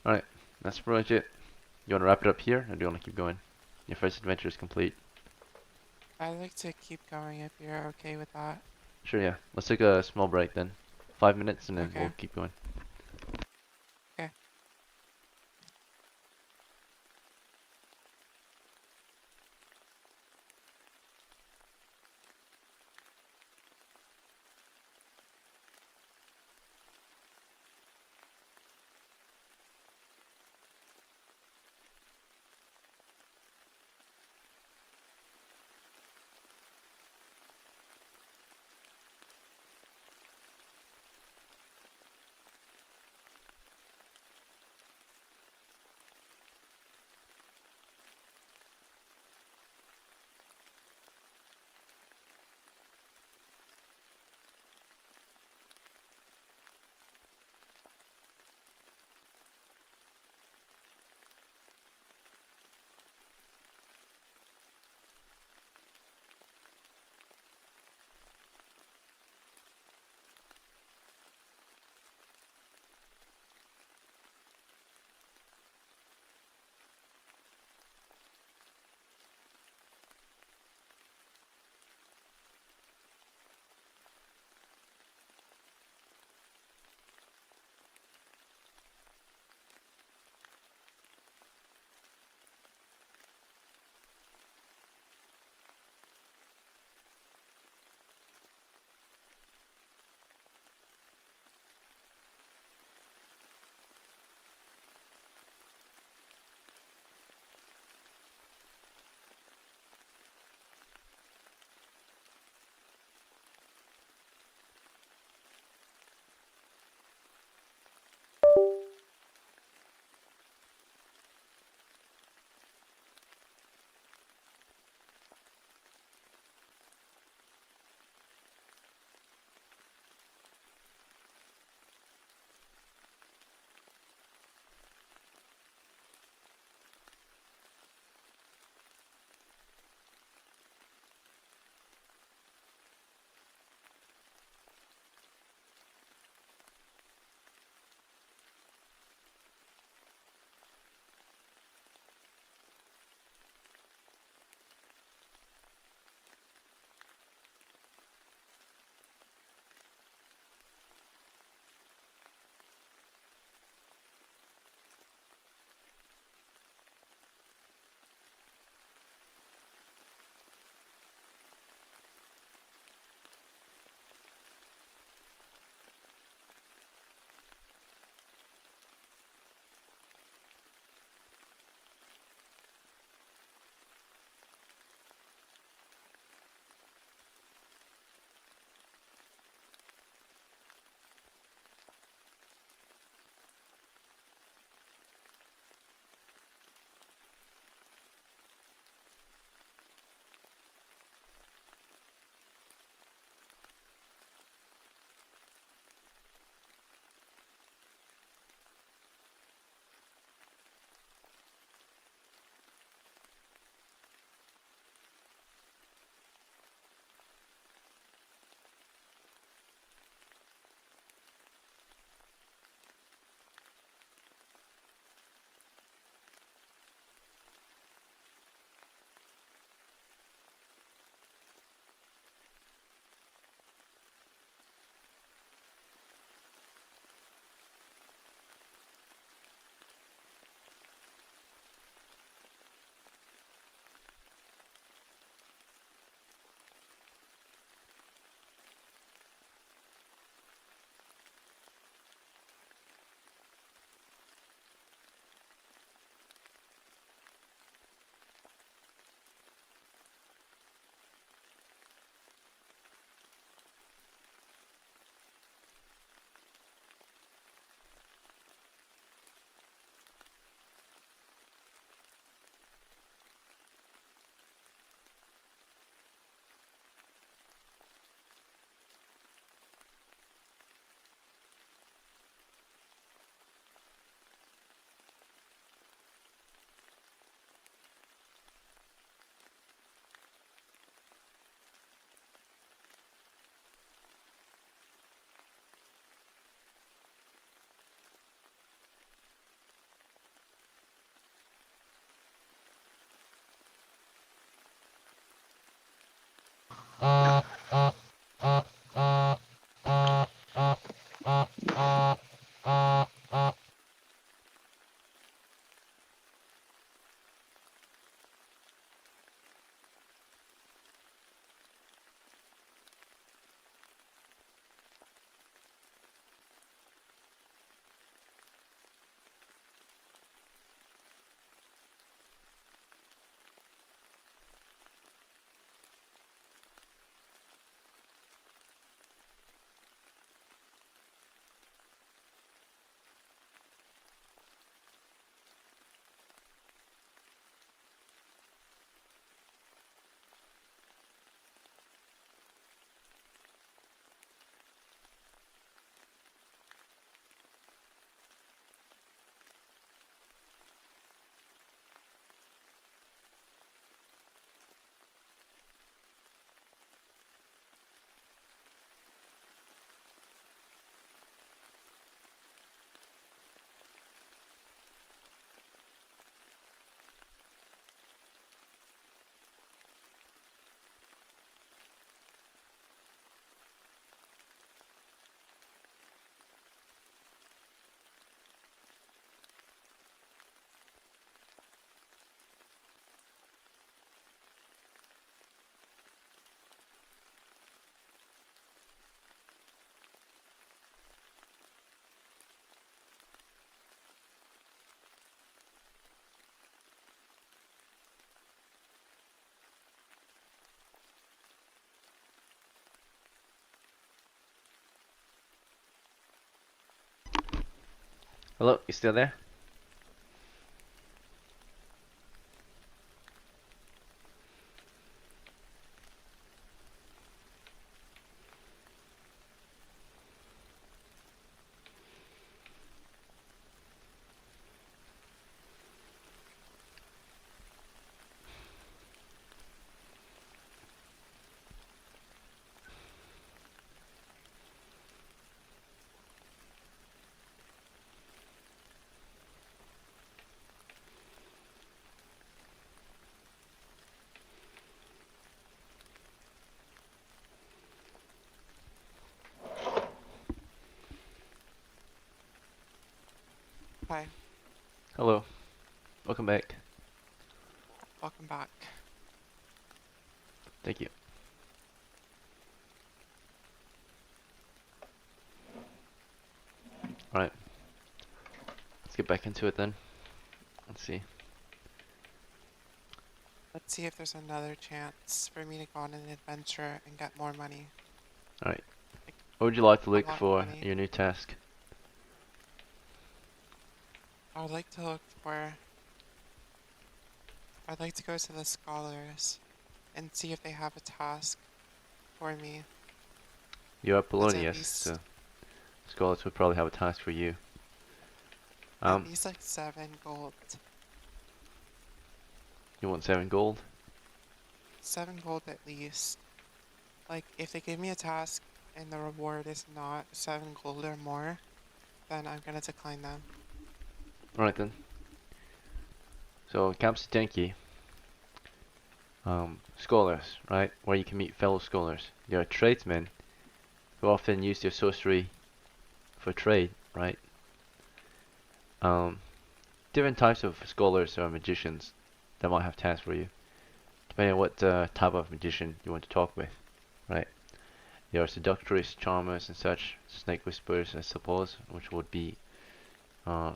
Alright, that's pretty much it. You want to wrap it up here, or do you want to keep going? Your first adventure is complete. I'd like to keep going if you're okay with that. Sure, yeah. Let's take a small break then. 5 minutes and then Okay. we'll keep going. Okay. Hello, you still there? Hi, Hello. Welcome back. welcome back. Thank you. Alright. Let's get back into it then. Let's see. Let's see if there's another chance for me to go on an adventure and get more money. Alright. What would you like to A look lot of for money. in your new task? I would like to look for. I'd like to go to the scholars and see if they have a task for me. You're That's Polonius, at least so scholars would probably have a task for you. at least like 7 gold. You want 7 gold? 7 gold at least. Like if they give me a task and the reward is not 7 gold or more, then I'm gonna decline them. Alright then. So, Camp Tenki. Scholars, right? Where you can meet fellow scholars. There are tradesmen who often use their sorcery for trade, right? Different types of scholars or magicians that might have tasks for you, depending on what type of magician you want to talk with, right? There are seductress, charmers, and such, snake whisperers, I suppose, which would be uh,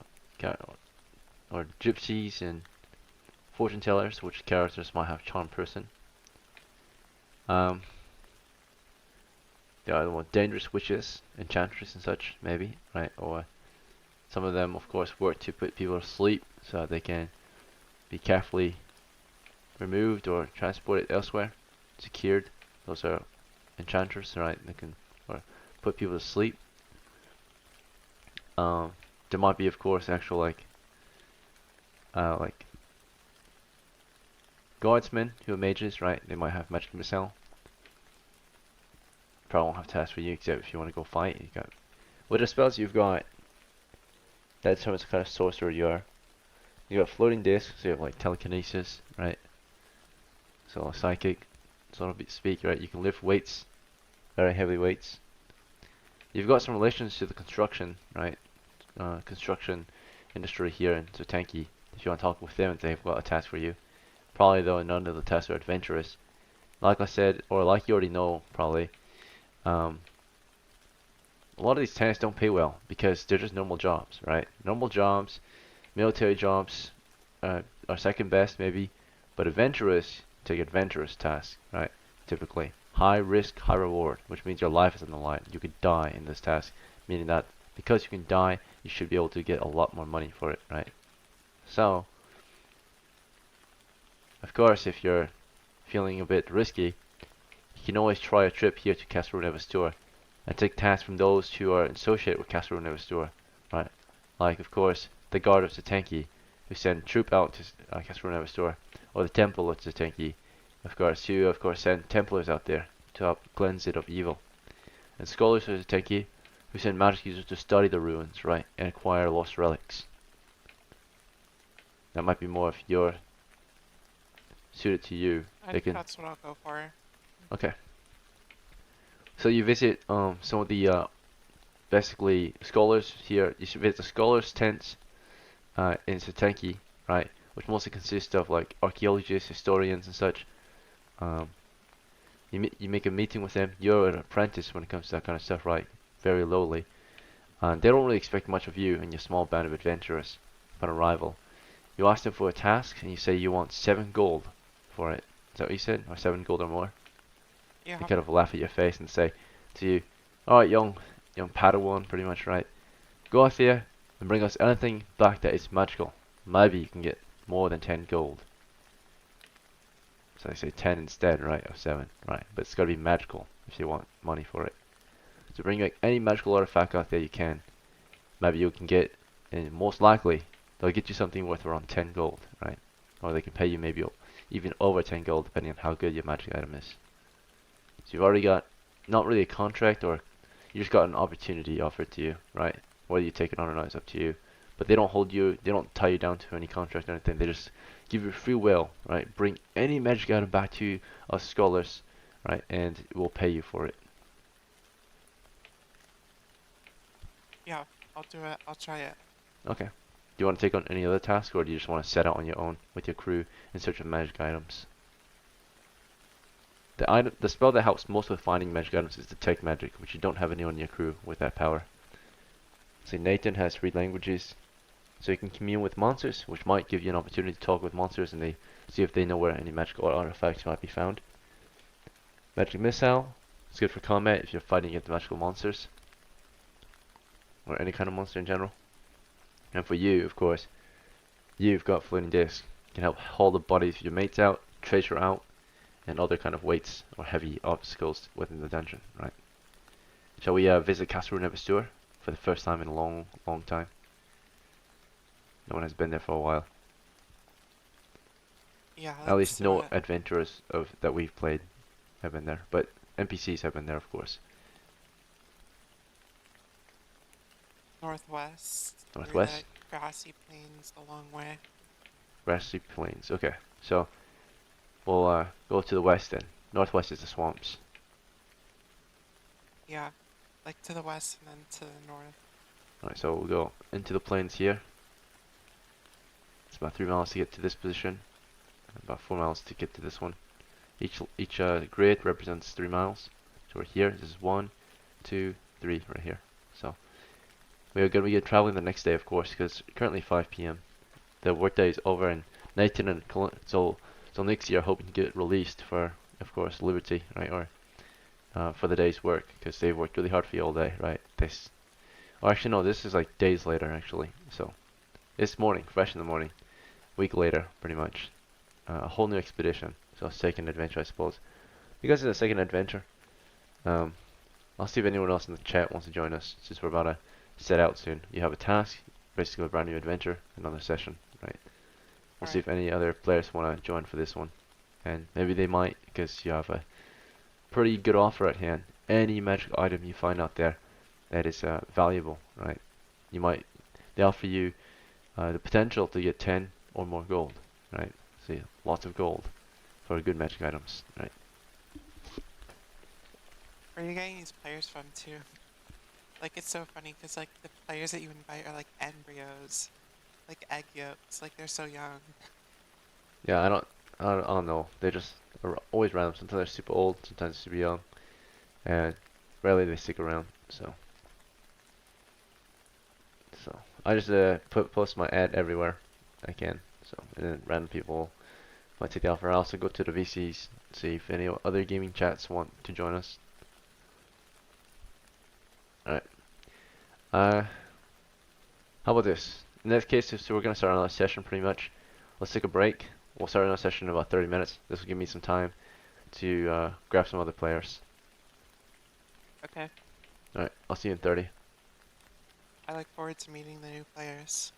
or gypsies and fortune tellers, which characters might have charm person. There are more dangerous witches, enchantress, and such, maybe, right? Or some of them, of course, work to put people to sleep so that they can be carefully removed or transported elsewhere, secured. Those are enchanters, right? They can or put people to sleep. There might be, of course, actual like guardsmen who are mages, right? They might have magic missile. Probably won't have tasks for you except if you want to go fight. You got what the spells you've got. That determines what kind of sorcerer you are. You got floating discs, so you have like telekinesis, right? So psychic, so to speak, right? You can lift weights, very heavy weights. You've got some relations to the construction, right? Construction industry here in Zutanki. If you want to talk with them, they've got a task for you. Probably though, none of the tasks are adventurous. Like I said, or like you already know, probably. A lot of these tasks don't pay well because they're just normal jobs, right? Normal jobs, military jobs are second best maybe, but adventurous take adventurous tasks, right? Typically, high risk, high reward, which means your life is on the line. You could die in this task, meaning that because you can die, you should be able to get a lot more money for it, right? So, of course, if you're feeling a bit risky, you can always try a trip here to Castle Nevastur and take tasks from those who are associated with Castle Nevastur, right? Like, of course, the Guard of Zatanki, who send troop out to Castle Nevastur, or the Temple of Zatanki, of course, who of course send Templars out there to help cleanse it of evil, and Scholars of Zatanki, who send magic users to study the ruins, right, and acquire lost relics. That might be more if you're suited to you. I They think can. that's what I'll go for. Okay. So you visit some of the basically scholars here. You should visit the scholars' tents in Satenki, right? Which mostly consists of like archaeologists, historians, and such. Um, you make a meeting with them. You're an apprentice when it comes to that kind of stuff, right? Very lowly. They don't really expect much of you and your small band of adventurers upon arrival. You ask them for a task, and you say you want 7 gold for it. Is that what you said? Or 7 gold or more? Yeah. They kind of laugh at your face and say to you, "Alright, young Padawan, pretty much, right? Go out there and bring us anything back that is magical. Maybe you can get more than 10 gold. So I say 10 instead, right, of 7, right? But it's gotta be magical if you want money for it. So bring like any magical artifact out there you can. Maybe you can get, and most likely they'll get you something worth around 10 gold, right? Or they can pay you maybe even over 10 gold depending on how good your magic item is. So you've already got not really a contract, or you just got an opportunity offered to you, right? Whether you take it on or not is up to you. But they don't hold you, they don't tie you down to any contract or anything. They just give you free will, right? Bring any magic item back to us scholars, right? And we'll pay you for it. Yeah, I'll do it. I'll try it. Okay. Do you want to take on any other task, or do you just want to set out on your own with your crew in search of magic items? The spell that helps most with finding magic items is Detect Magic, which you don't have anyone in your crew with that power. See, Nathan has read languages, so you can commune with monsters, which might give you an opportunity to talk with monsters and they see if they know where any magical artifacts might be found. Magic Missile is good for combat if you're fighting against magical monsters, or any kind of monster in general. And for you, of course, you've got Floating Disc. You can help haul the bodies of your mates out, treasure out, and other kind of weights or heavy obstacles within the dungeon, right? Shall we visit Castle Nevastur for the first time in a long, long time? No one has been there for a while. Yeah, At least let's do no it. adventurers that we've played have been there, but NPCs have been there, of course. Northwest. Through Northwest, the grassy plains a long way. grassy plains. Okay, so we'll go to the west then. Northwest is the swamps. Yeah, like to the west and then to the north. Alright, so we'll go into the plains here. It's about 3 miles to get to this position, and about 4 miles to get to this one. Each grid represents 3 miles. So we're here. This is 1, 2, 3 right here. So we are going to be traveling the next day, of course, because currently 5 p.m. The workday is over, and Nathan and so next year hoping to get released for, of course, liberty, right, or for the day's work, because they've worked really hard for you all day, right? Or actually no, this is like days later actually. So this morning, fresh in the morning, week later, pretty much, a whole new expedition. So a second adventure, I suppose. Because it's a second adventure, I'll see if anyone else in the chat wants to join us, since we're about to set out soon. You have a task, basically a brand new adventure, another session, right? We'll see if any other players want to join for this one. And maybe they might, because you have a pretty good offer at hand. Any magic item you find out there that is valuable, right? They offer you the potential to get 10 or more gold, right? See, lots of gold for good magic items, right? Where are you getting these players from too? Like it's so funny because like the players that you invite are like embryos, like egg yolks, like they're so young. Yeah, I don't know. They just are always random. Sometimes they're super old, sometimes super young, and rarely they stick around. So I just post my ad everywhere I can. So and then random people might take the offer. I also go to the VCs, see if any other gaming chats want to join us. Alright. How about this? In that case, so we're gonna start another session pretty much. Let's take a break. We'll start another session in about 30 minutes. This will give me some time to grab some other players. Okay. Alright, I'll see you in 30. I look forward to meeting the new players.